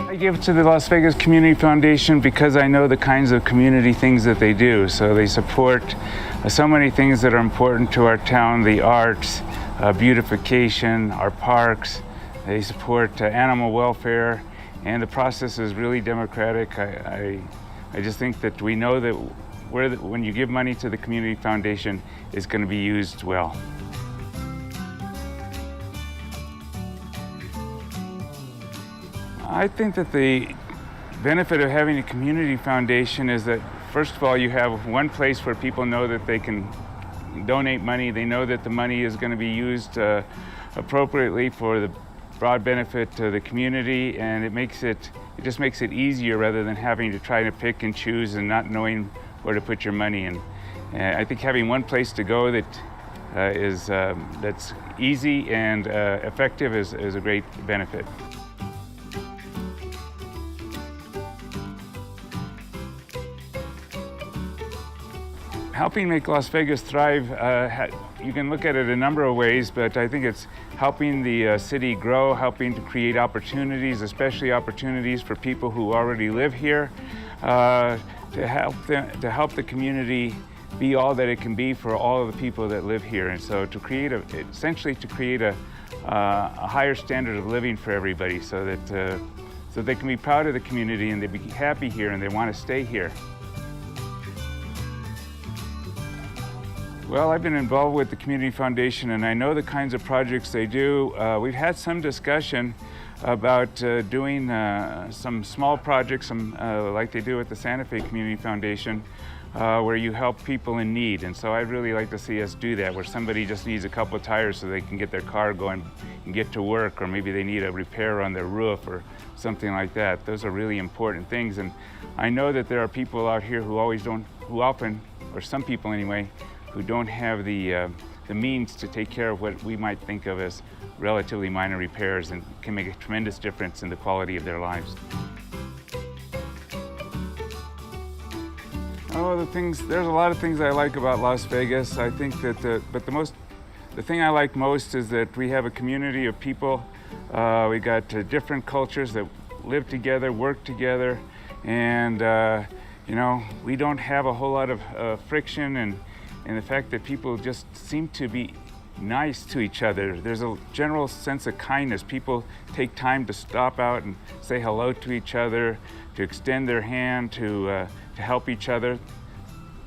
I give to the Las Vegas Community Foundation because I know the kinds of community things that they do. So they support so many things that are important to our town: the arts, beautification, our parks. They support animal welfare, and the process is really democratic. I just think that we know that when you give money to the community foundation is going to be used well. I think that the benefit of having a community foundation is that, first of all, you have one place where people know that they can donate money. They know that the money is going to be used appropriately for the broad benefit to the community, and it just makes it easier rather than having to try to pick and choose and not knowing where to put your money in. I think having one place to go that's easy and effective is a great benefit. Helping make Las Vegas thrive, you can look at it a number of ways, but I think it's helping the city grow, helping to create opportunities, especially opportunities for people who already live here, to help the community be all that it can be for all of the people that live here. And so essentially to create a higher standard of living for everybody, so that they can be proud of the community and they be happy here and they want to stay here. Well, I've been involved with the Community Foundation and I know the kinds of projects they do. We've had some discussion about doing some small projects, like they do at the Santa Fe Community Foundation, where you help people in need. And so I'd really like to see us do that, where somebody just needs a couple of tires so they can get their car going and get to work, or maybe they need a repair on their roof or something like that. Those are really important things. And I know that there are people out here who often, or some people anyway, who don't have the means to take care of what we might think of as relatively minor repairs, and can make a tremendous difference in the quality of their lives. Oh, there's a lot of things I like about Las Vegas. I think that, the thing I like most is that we have a community of people. We got different cultures that live together, work together, and we don't have a whole lot of friction, and the fact that people just seem to be nice to each other. There's a general sense of kindness. People take time to stop out and say hello to each other, to extend their hand, to help each other,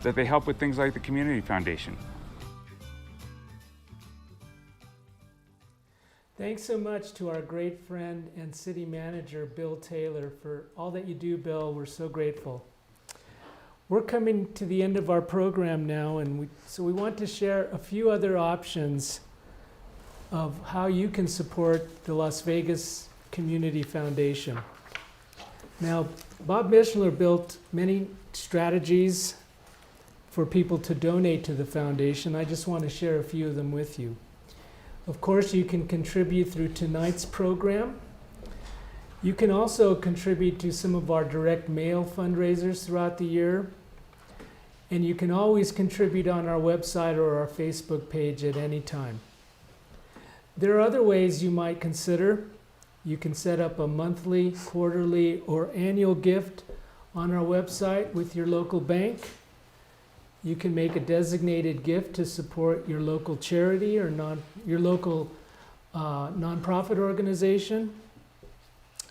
that they help with things like the Community Foundation. Thanks so much to our great friend and city manager, Bill Taylor, for all that you do, Bill. We're so grateful. We're coming to the end of our program now, and so we want to share a few other options of how you can support the Las Vegas Community Foundation. Now, Bob Micheler built many strategies for people to donate to the foundation. I just want to share a few of them with you. Of course, you can contribute through tonight's program. You can also contribute to some of our direct mail fundraisers throughout the year. And you can always contribute on our website or our Facebook page at any time. There are other ways you might consider. You can set up a monthly, quarterly, or annual gift on our website with your local bank. You can make a designated gift to support your local charity or your local nonprofit organization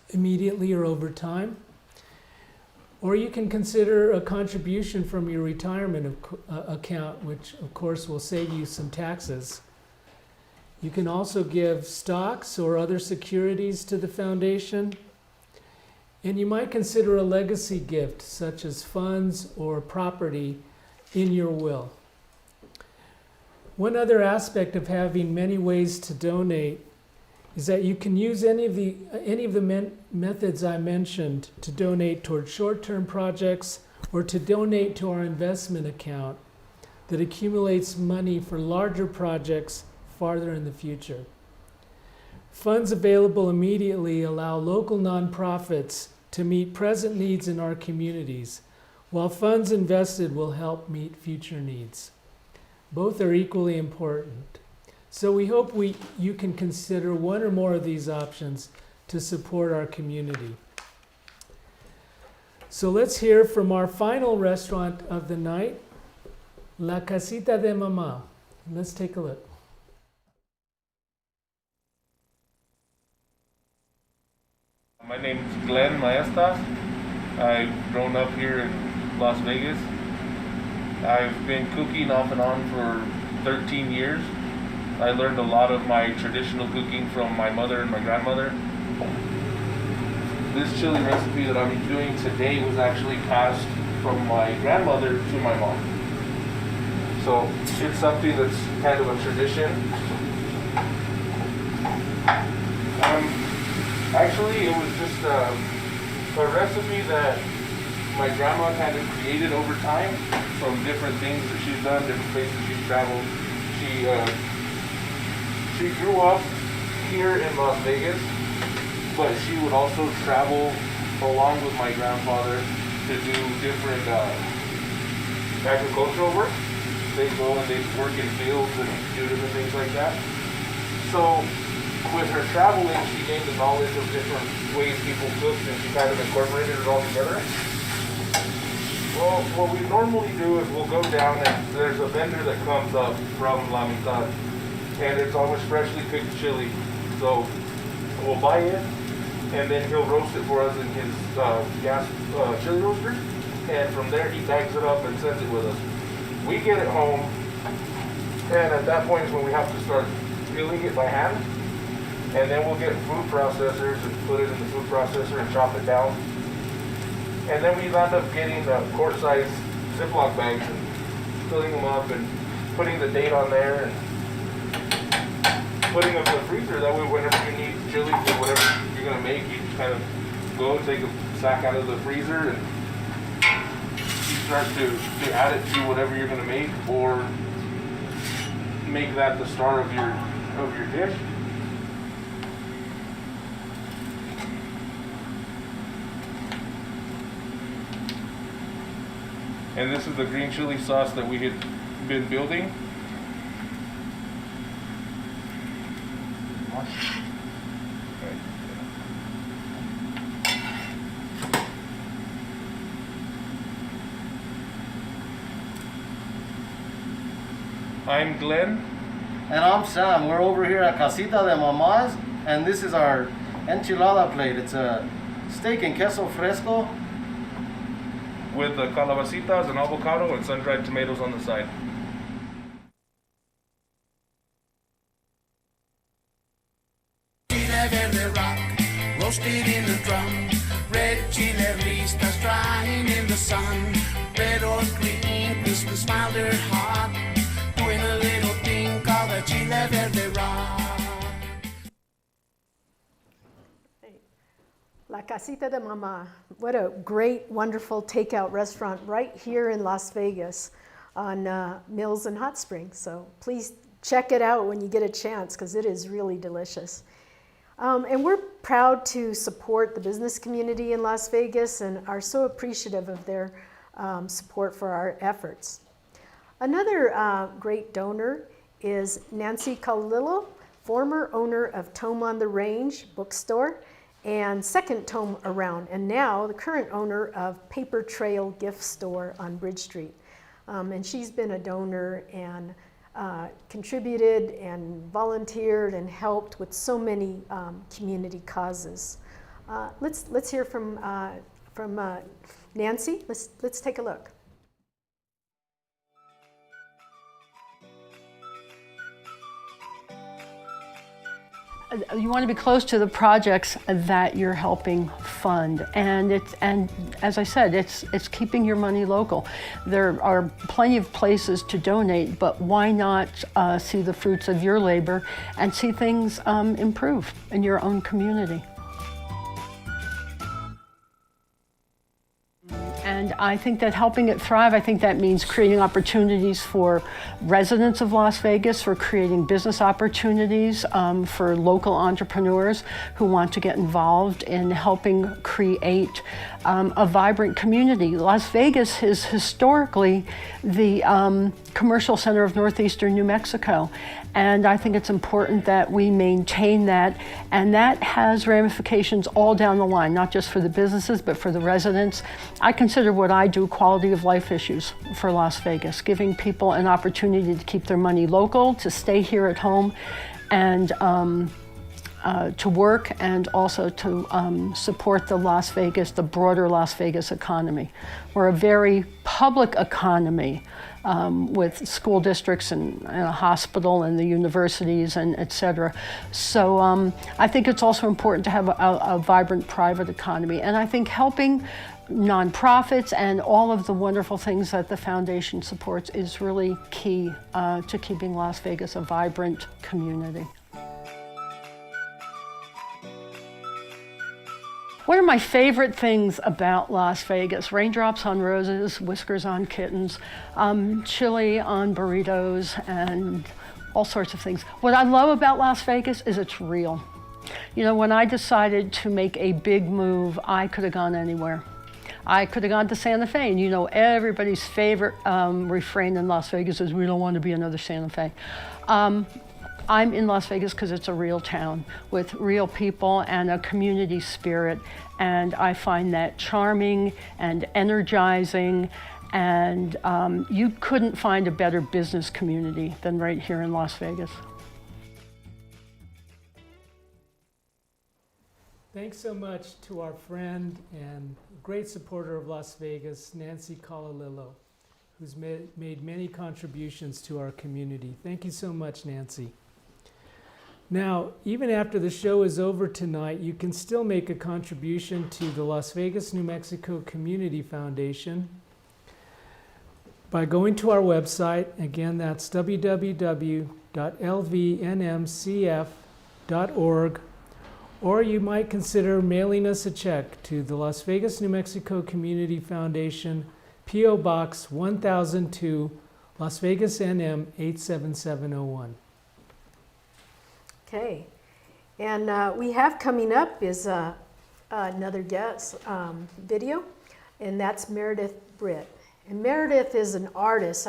immediately or over time. Or you can consider a contribution from your retirement account, which of course will save you some taxes. You can also give stocks or other securities to the foundation. And you might consider a legacy gift, such as funds or property in your will. One other aspect of having many ways to donate is that you can use any of the methods I mentioned to donate toward short-term projects, or to donate to our investment account that accumulates money for larger projects farther in the future. Funds available immediately allow local nonprofits to meet present needs in our communities, while funds invested will help meet future needs. Both are equally important. So we hope you can consider one or more of these options to support our community. So let's hear from our final restaurant of the night, La Casita de Mama. Let's take a look. My name is Glenn Maestas. I've grown up here in Las Vegas. I've been cooking off and on for 13 years. I learned a lot of my traditional cooking from my mother and my grandmother. This chili recipe that I'm doing today was actually passed from my grandmother to my mom. So it's something that's kind of a tradition. Actually, it was just a recipe that my grandma kind of created over time from different things that she's done, different places she's traveled. She grew up here in Las Vegas, but she would also travel along with my grandfather to do different agricultural work. They go and they work in fields and do different things like that. So with her traveling, she gained the knowledge of different ways people cook, and she kind of incorporated it all together. Well, what we normally do is we'll go down and there's a vendor that comes up from Amistad, and it's always freshly cooked chili. So we'll buy it, and then he'll roast it for us in his gas chili roaster, and from there he bags it up and sends it with us. We get it home, and at that point is when we have to start peeling it by hand, and then we'll get food processors and put it in the food processor and chop it down. And then we end up getting the quart-sized Ziploc bags and filling them up and putting the date on there and putting them in the freezer. That way whenever you need chili for whatever you're going to make, you just kind of go take a sack out of the freezer and you start to add it to whatever you're going to make, or make that the star of your dish. And this is the green chili sauce that we had been building. I'm Glenn. And I'm Sam. We're over here at Casita de Mama's, and this is our enchilada plate. It's a steak and queso fresco with the calabacitas and avocado and sun-dried tomatoes on the side. Chile verde rock, roasted in the drum. Red chile ristas drying in the sun. Red or green, Christmas mild or hot. Doing a little thing called the Chile verde rock. La Casita de Mama, what a great, wonderful takeout restaurant right here in Las Vegas on Mills and Hot Springs. So please check it out when you get a chance, because it is really delicious. And we're proud to support the business community in Las Vegas and are so appreciative of their support for our efforts. Another great donor is Nancy Calillo, former owner of Tome on the Range bookstore and second Tome Around, and now the current owner of Paper Trail Gift Store on Bridge Street. And she's been a donor and contributed and volunteered and helped with so many community causes. Let's hear from Nancy. Let's take a look. You want to be close to the projects that you're helping fund, and as I said, it's keeping your money local. There are plenty of places to donate, but why not see the fruits of your labor and see things improve in your own community? And I think that helping it thrive, I think that means creating opportunities for residents of Las Vegas, for creating business opportunities for local entrepreneurs who want to get involved in helping create a vibrant community. Las Vegas is historically the commercial center of northeastern New Mexico. And I think it's important that we maintain that, and that has ramifications all down the line, not just for the businesses, but for the residents. I consider what I do quality of life issues for Las Vegas, giving people an opportunity to keep their money local, to stay here at home, and to work and also to support the broader Las Vegas economy. We're a very public economy with school districts and a hospital and the universities and et cetera. So I think it's also important to have a vibrant private economy. And I think helping nonprofits and all of the wonderful things that the foundation supports is really key to keeping Las Vegas a vibrant community. One of my favorite things about Las Vegas, raindrops on roses, whiskers on kittens, chili on burritos, and all sorts of things. What I love about Las Vegas is it's real. You know, when I decided to make a big move, I could have gone anywhere. I could have gone to Santa Fe, and you know everybody's favorite refrain in Las Vegas is, we don't want to be another Santa Fe. I'm in Las Vegas because it's a real town with real people and a community spirit, and I find that charming and energizing, and you couldn't find a better business community than right here in Las Vegas. Thanks so much to our friend and great supporter of Las Vegas, Nancy Calalillo, who's made many contributions to our community. Thank you so much, Nancy. Now, even after the show is over tonight, you can still make a contribution to the Las Vegas, New Mexico Community Foundation by going to our website. Again, that's www.lvnmcf.org. Or you might consider mailing us a check to the Las Vegas, New Mexico Community Foundation, P.O. Box 1002, Las Vegas, NM 87701. Okay, and we have coming up is another guest video, and that's Meredith Britt. And Meredith is an artist.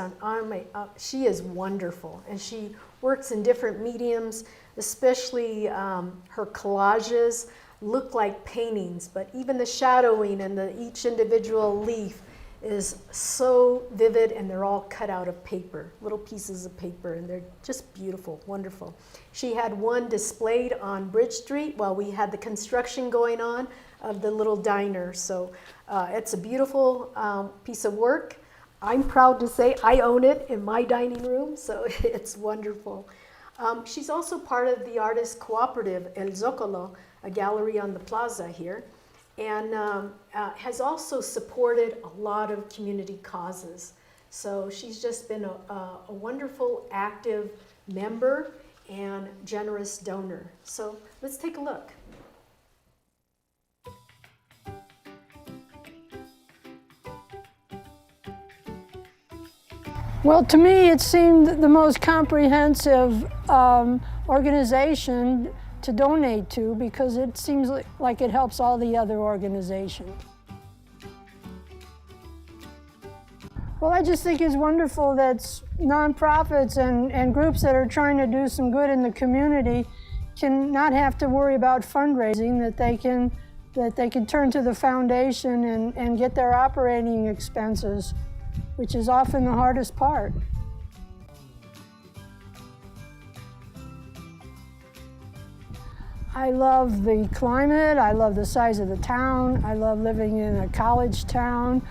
She is wonderful, and she works in different mediums, especially her collages look like paintings, but even the shadowing and each individual leaf is so vivid, and they're all cut out of paper, little pieces of paper, and they're just beautiful, wonderful. She had one displayed on Bridge Street while we had the construction going on of the little diner. So it's a beautiful piece of work. I'm proud to say I own it in my dining room, so it's wonderful. She's also part of the artist cooperative El Zocalo, a gallery on the plaza here, and has also supported a lot of community causes. So she's just been a wonderful, active member and generous donor. So let's take a look. Well, to me, it seemed the most comprehensive organization to donate to, because it seems like it helps all the other organizations. Well, I just think it's wonderful that nonprofits and groups that are trying to do some good in the community can not have to worry about fundraising, that they can turn to the foundation and get their operating expenses, which is often the hardest part. I love the climate, I love the size of the town, I love living in a college town,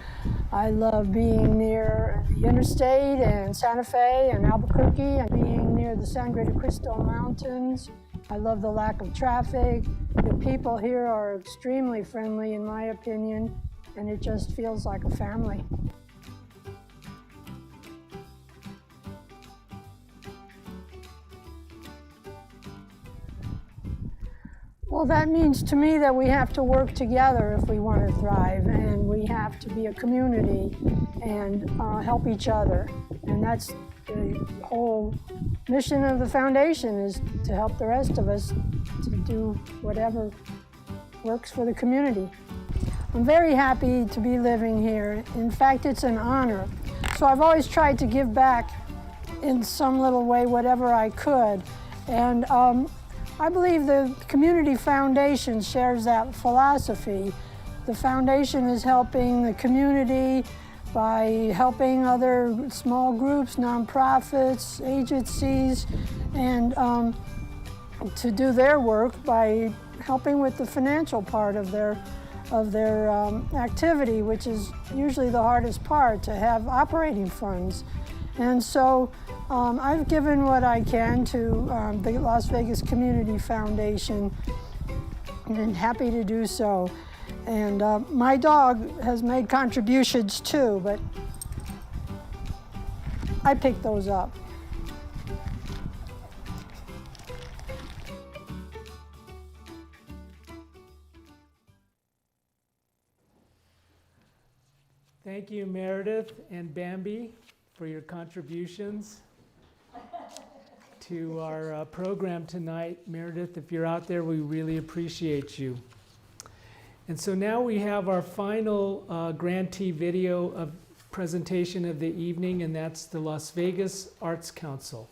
I love being near the interstate and Santa Fe and Albuquerque and being near the Sangre de Cristo Mountains. I love the lack of traffic. The people here are extremely friendly, in my opinion, and it just feels like a family. Well, that means to me that we have to work together if we want to thrive, and we have to be a community and help each other. And that's the whole mission of the foundation, is to help the rest of us to do whatever works for the community. I'm very happy to be living here. In fact, it's an honor. So I've always tried to give back in some little way, whatever I could. And I believe the Community Foundation shares that philosophy. The foundation is helping the community by helping other small groups, nonprofits, agencies, and to do their work by helping with the financial part of their activity, which is usually the hardest part, to have operating funds. And so I've given what I can to the Las Vegas Community Foundation, and happy to do so. And my dog has made contributions too, but I picked those up. Thank you, Meredith and Bambi, for your contributions to our program tonight. Meredith, if you're out there, we really appreciate you. And so now we have our final grantee video of presentation of the evening, and that's the Las Vegas Arts Council.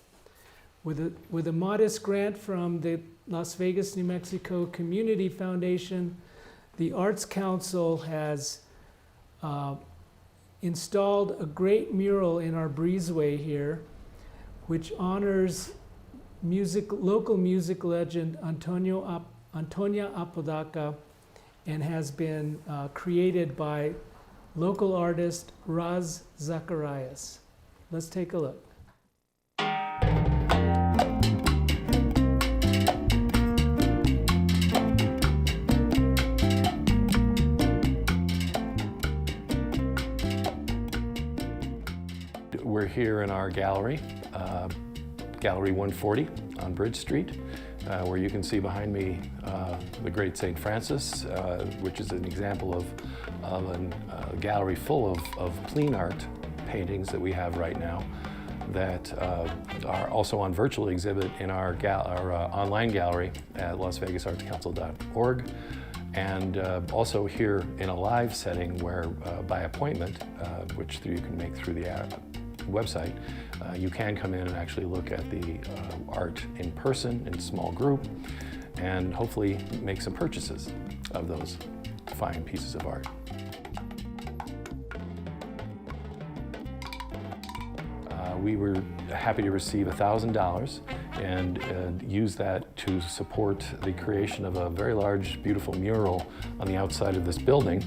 With a modest grant from the Las Vegas, New Mexico Community Foundation, the Arts Council has installed a great mural in our breezeway here, which honors local music legend Antonia Apodaca, and has been created by local artist Raz Zacharias. Let's take a look. We're here in our gallery, Gallery 140 on Bridge Street, where you can see behind me the great St. Francis, which is an example of a gallery full of clean art paintings that we have right now that are also on virtual exhibit in our online gallery at lasvegasartscouncil.org, and also here in a live setting where by appointment, which you can make through the website, you can come in and actually look at the art in person, in a small group, and hopefully make some purchases of those fine pieces of art. We were happy to receive $1,000 and use that to support the creation of a very large, beautiful mural on the outside of this building,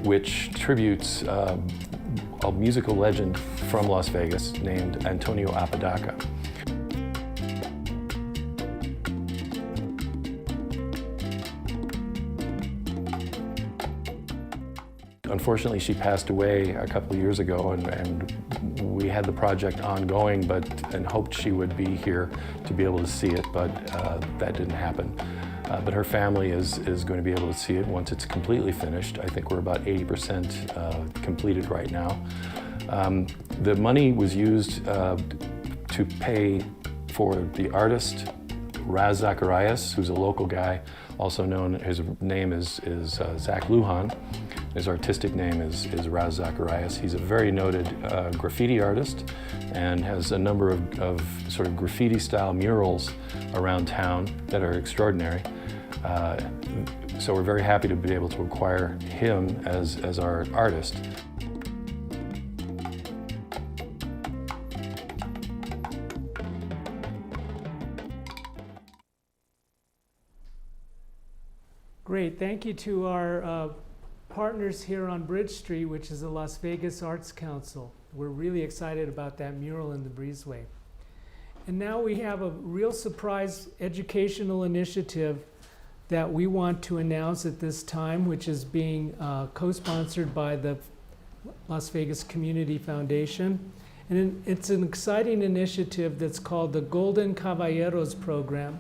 which tributes a musical legend from Las Vegas named Antonio Apodaca. Unfortunately, she passed away a couple of years ago, and we had the project ongoing, and hoped she would be here to be able to see it, but that didn't happen. But her family is going to be able to see it once it's completely finished. I think we're about 80% completed right now. The money was used to pay for the artist, Raz Zacharias, who's a local guy, also known, his name is Zach Lujan. His artistic name is Raz Zacharias. He's a very noted graffiti artist and has a number of sort of graffiti-style murals around town that are extraordinary. So we're very happy to be able to acquire him as our artist. Great, thank you to our partners here on Bridge Street, which is the Las Vegas Arts Council. We're really excited about that mural in the breezeway. And now we have a real surprise educational initiative that we want to announce at this time, which is being co-sponsored by the Las Vegas Community Foundation. And it's an exciting initiative that's called the Golden Caballeros program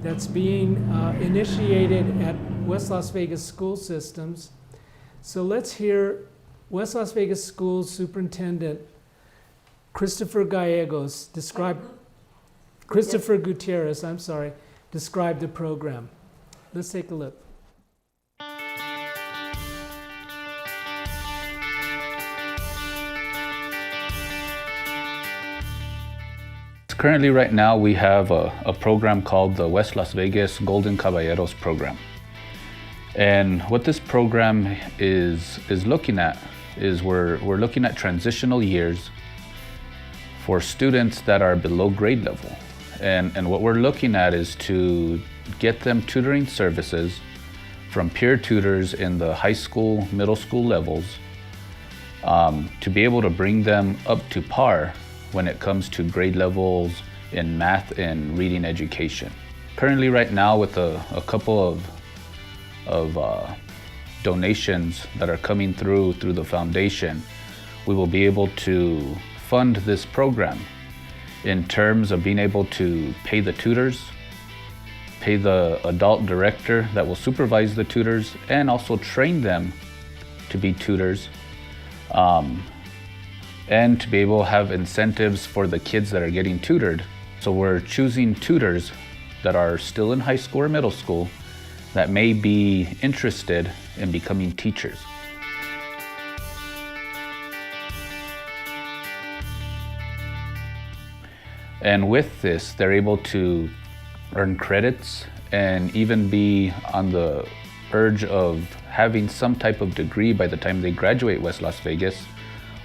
that's being initiated at West Las Vegas School Systems. So let's hear West Las Vegas Schools Superintendent Christopher Gutierrez describe the program. Let's take a look. Currently, right now, we have a program called the West Las Vegas Golden Caballeros program. And what this program is looking at is we're looking at transitional years for students that are below grade level. And what we're looking at is to get them tutoring services from peer tutors in the high school, middle school levels, to be able to bring them up to par when it comes to grade levels in math and reading education. Currently right now, with a couple of donations that are coming through the foundation, we will be able to fund this program in terms of being able to pay the tutors, pay the adult director that will supervise the tutors, and also train them to be tutors, and to be able to have incentives for the kids that are getting tutored. So we're choosing tutors that are still in high school or middle school that may be interested in becoming teachers. And with this, they're able to earn credits and even be on the urge of having some type of degree by the time they graduate West Las Vegas,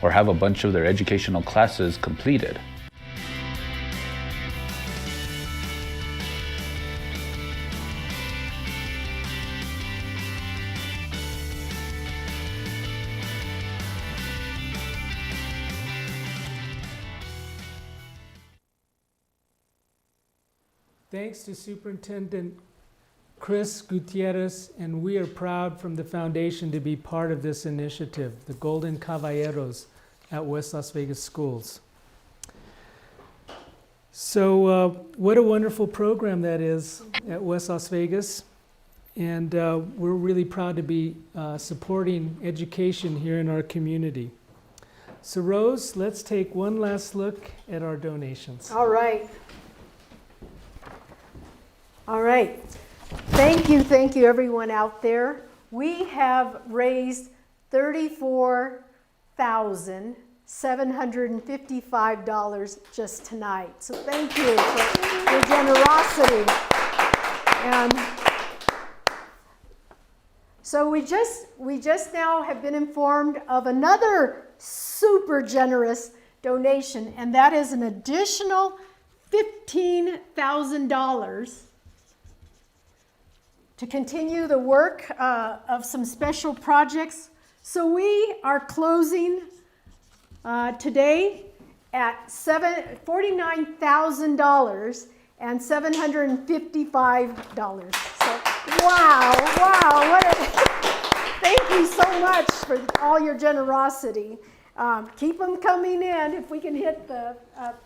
or have a bunch of their educational classes completed. Thanks to Superintendent Chris Gutierrez, and we are proud from the foundation to be part of this initiative, the Golden Caballeros at West Las Vegas Schools. So what a wonderful program that is at West Las Vegas, and we're really proud to be supporting education here in our community. So Rose, let's take one last look at our donations. All right. All right. Thank you everyone out there. We have raised $34,755 just tonight. So thank you for your generosity. And so we just now have been informed of another super generous donation, and that is an additional $15,000 to continue the work of some special projects. So we are closing today at $49,000 and $755. So wow, thank you so much for all your generosity. Keep them coming in. If we can hit the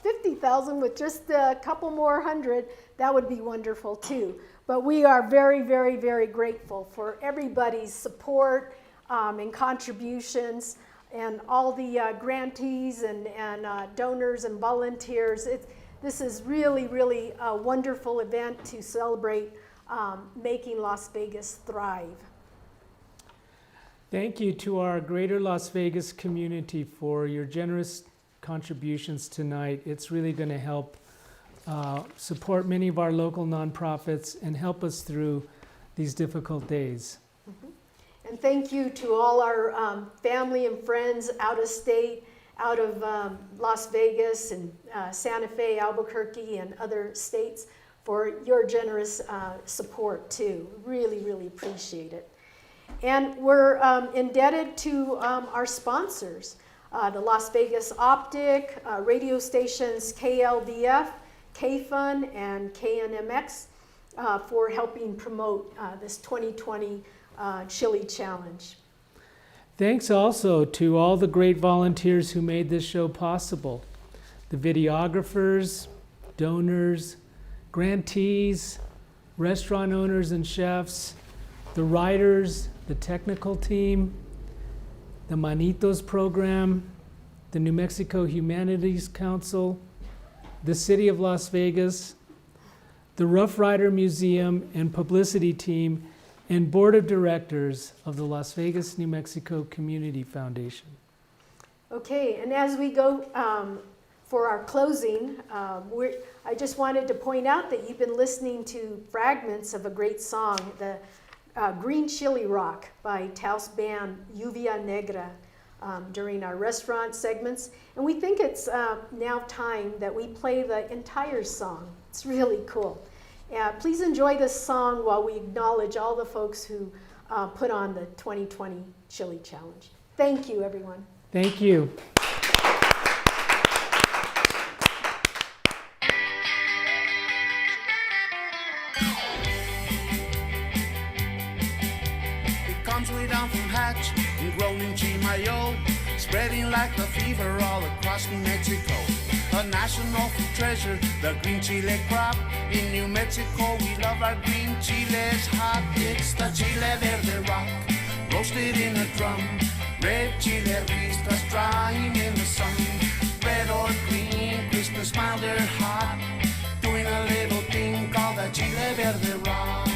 50,000 with just a couple more hundred, that would be wonderful too. But we are very, very, very grateful for everybody's support and contributions, and all the grantees and donors and volunteers. This is really, really a wonderful event to celebrate making Las Vegas thrive. Thank you to our greater Las Vegas community for your generous contributions tonight. It's really going to help support many of our local nonprofits and help us through these difficult days. Mm-hmm. And thank you to all our family and friends out of state, out of Las Vegas and Santa Fe, Albuquerque, and other states for your generous support too. Really, really appreciate it. And we're indebted to our sponsors, the Las Vegas Optic, radio stations KLBF, KFUN, and KNMX for helping promote this 2020 Chili Challenge. Thanks also to all the great volunteers who made this show possible. The videographers, donors, grantees, restaurant owners and chefs, the writers, the technical team, the Manitos program, the New Mexico Humanities Council, the City of Las Vegas, the Rough Rider Museum and publicity team, and board of directors of the Las Vegas, New Mexico Community Foundation. Okay, and as we go for our closing, I just wanted to point out that you've been listening to fragments of a great song, the Green Chili Rock by Taos band Lluvia Negra. during our restaurant segments. And we think it's now time that we play the entire song. It's really cool. Please enjoy this song while we acknowledge all the folks who put on the 2020 Chili Challenge. Thank you, everyone. Thank you. It comes way down from Hatch and grown in Chimayo, spreading like a fever all across New Mexico. A national food treasure, the green chile crop. In New Mexico, we love our green chiles hot. It's the chile verde rock, roasted in a drum. Red chile ristas drying in the sun. Red or green, crisp and smile, they're hot. Doing a little thing called the chile verde rock.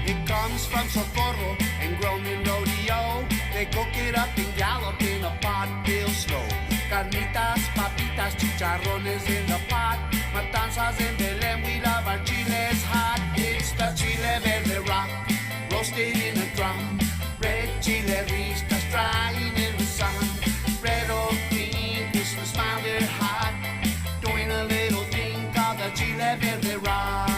It comes from Socorro and grown in Rodeo. They cook it up and gallop in a pot real slow. Carnitas, papitas, chicharrones in the pot. Matanzas in Belém, we love our chiles hot. It's the chile verde rock, roasted in a drum. Red chile ristas drying in the sun. Red or green, Christmas smile, they're hot. Doing a little thing called the chile verde rock.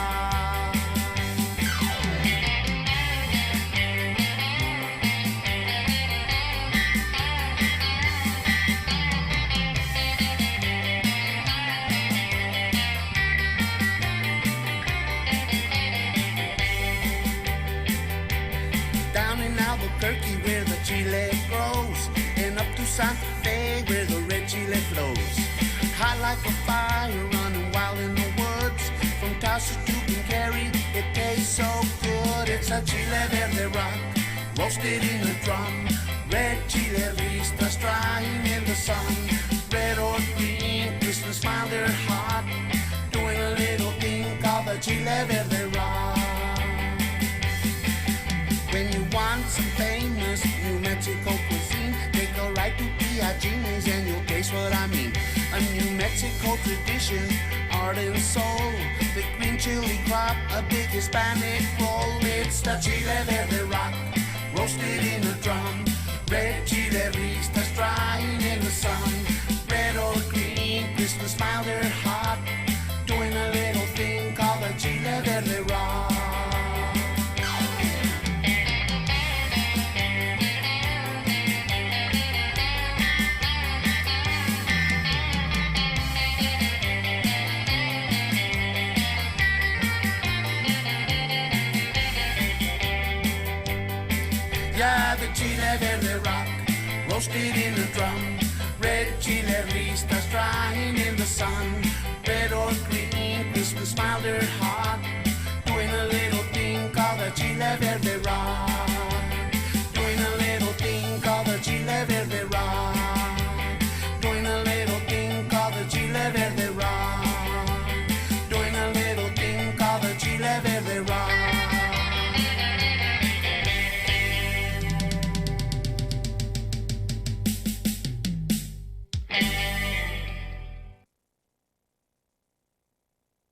Albuquerque where the chile grows, and up to Santa Fe where the red chile flows. Hot like a fire running wild in the woods. From Taos to Tucumcari, it tastes so good. It's a chile verde rock, roasted in a drum. Red chile ristas drying in the sun. Red or green, Christmas smile, they're hot. Doing a little thing called the chile verde rock. When you want some famous New Mexico cuisine, take a ride to Piagini's and you'll taste what I mean. A New Mexico tradition, art and soul. The green chili crop, a big Hispanic roll. It's the chile verde rock, roasted in a drum. Red chile ristas drying in the sun. Red or green, Christmas smile, they're hot. Doing a little thing called the chile verde rock. Yeah, the chile verde rock, roasted in a drum. Red chile ristas drying in the sun. Red or green, Christmas smile, they're hot. Doing a little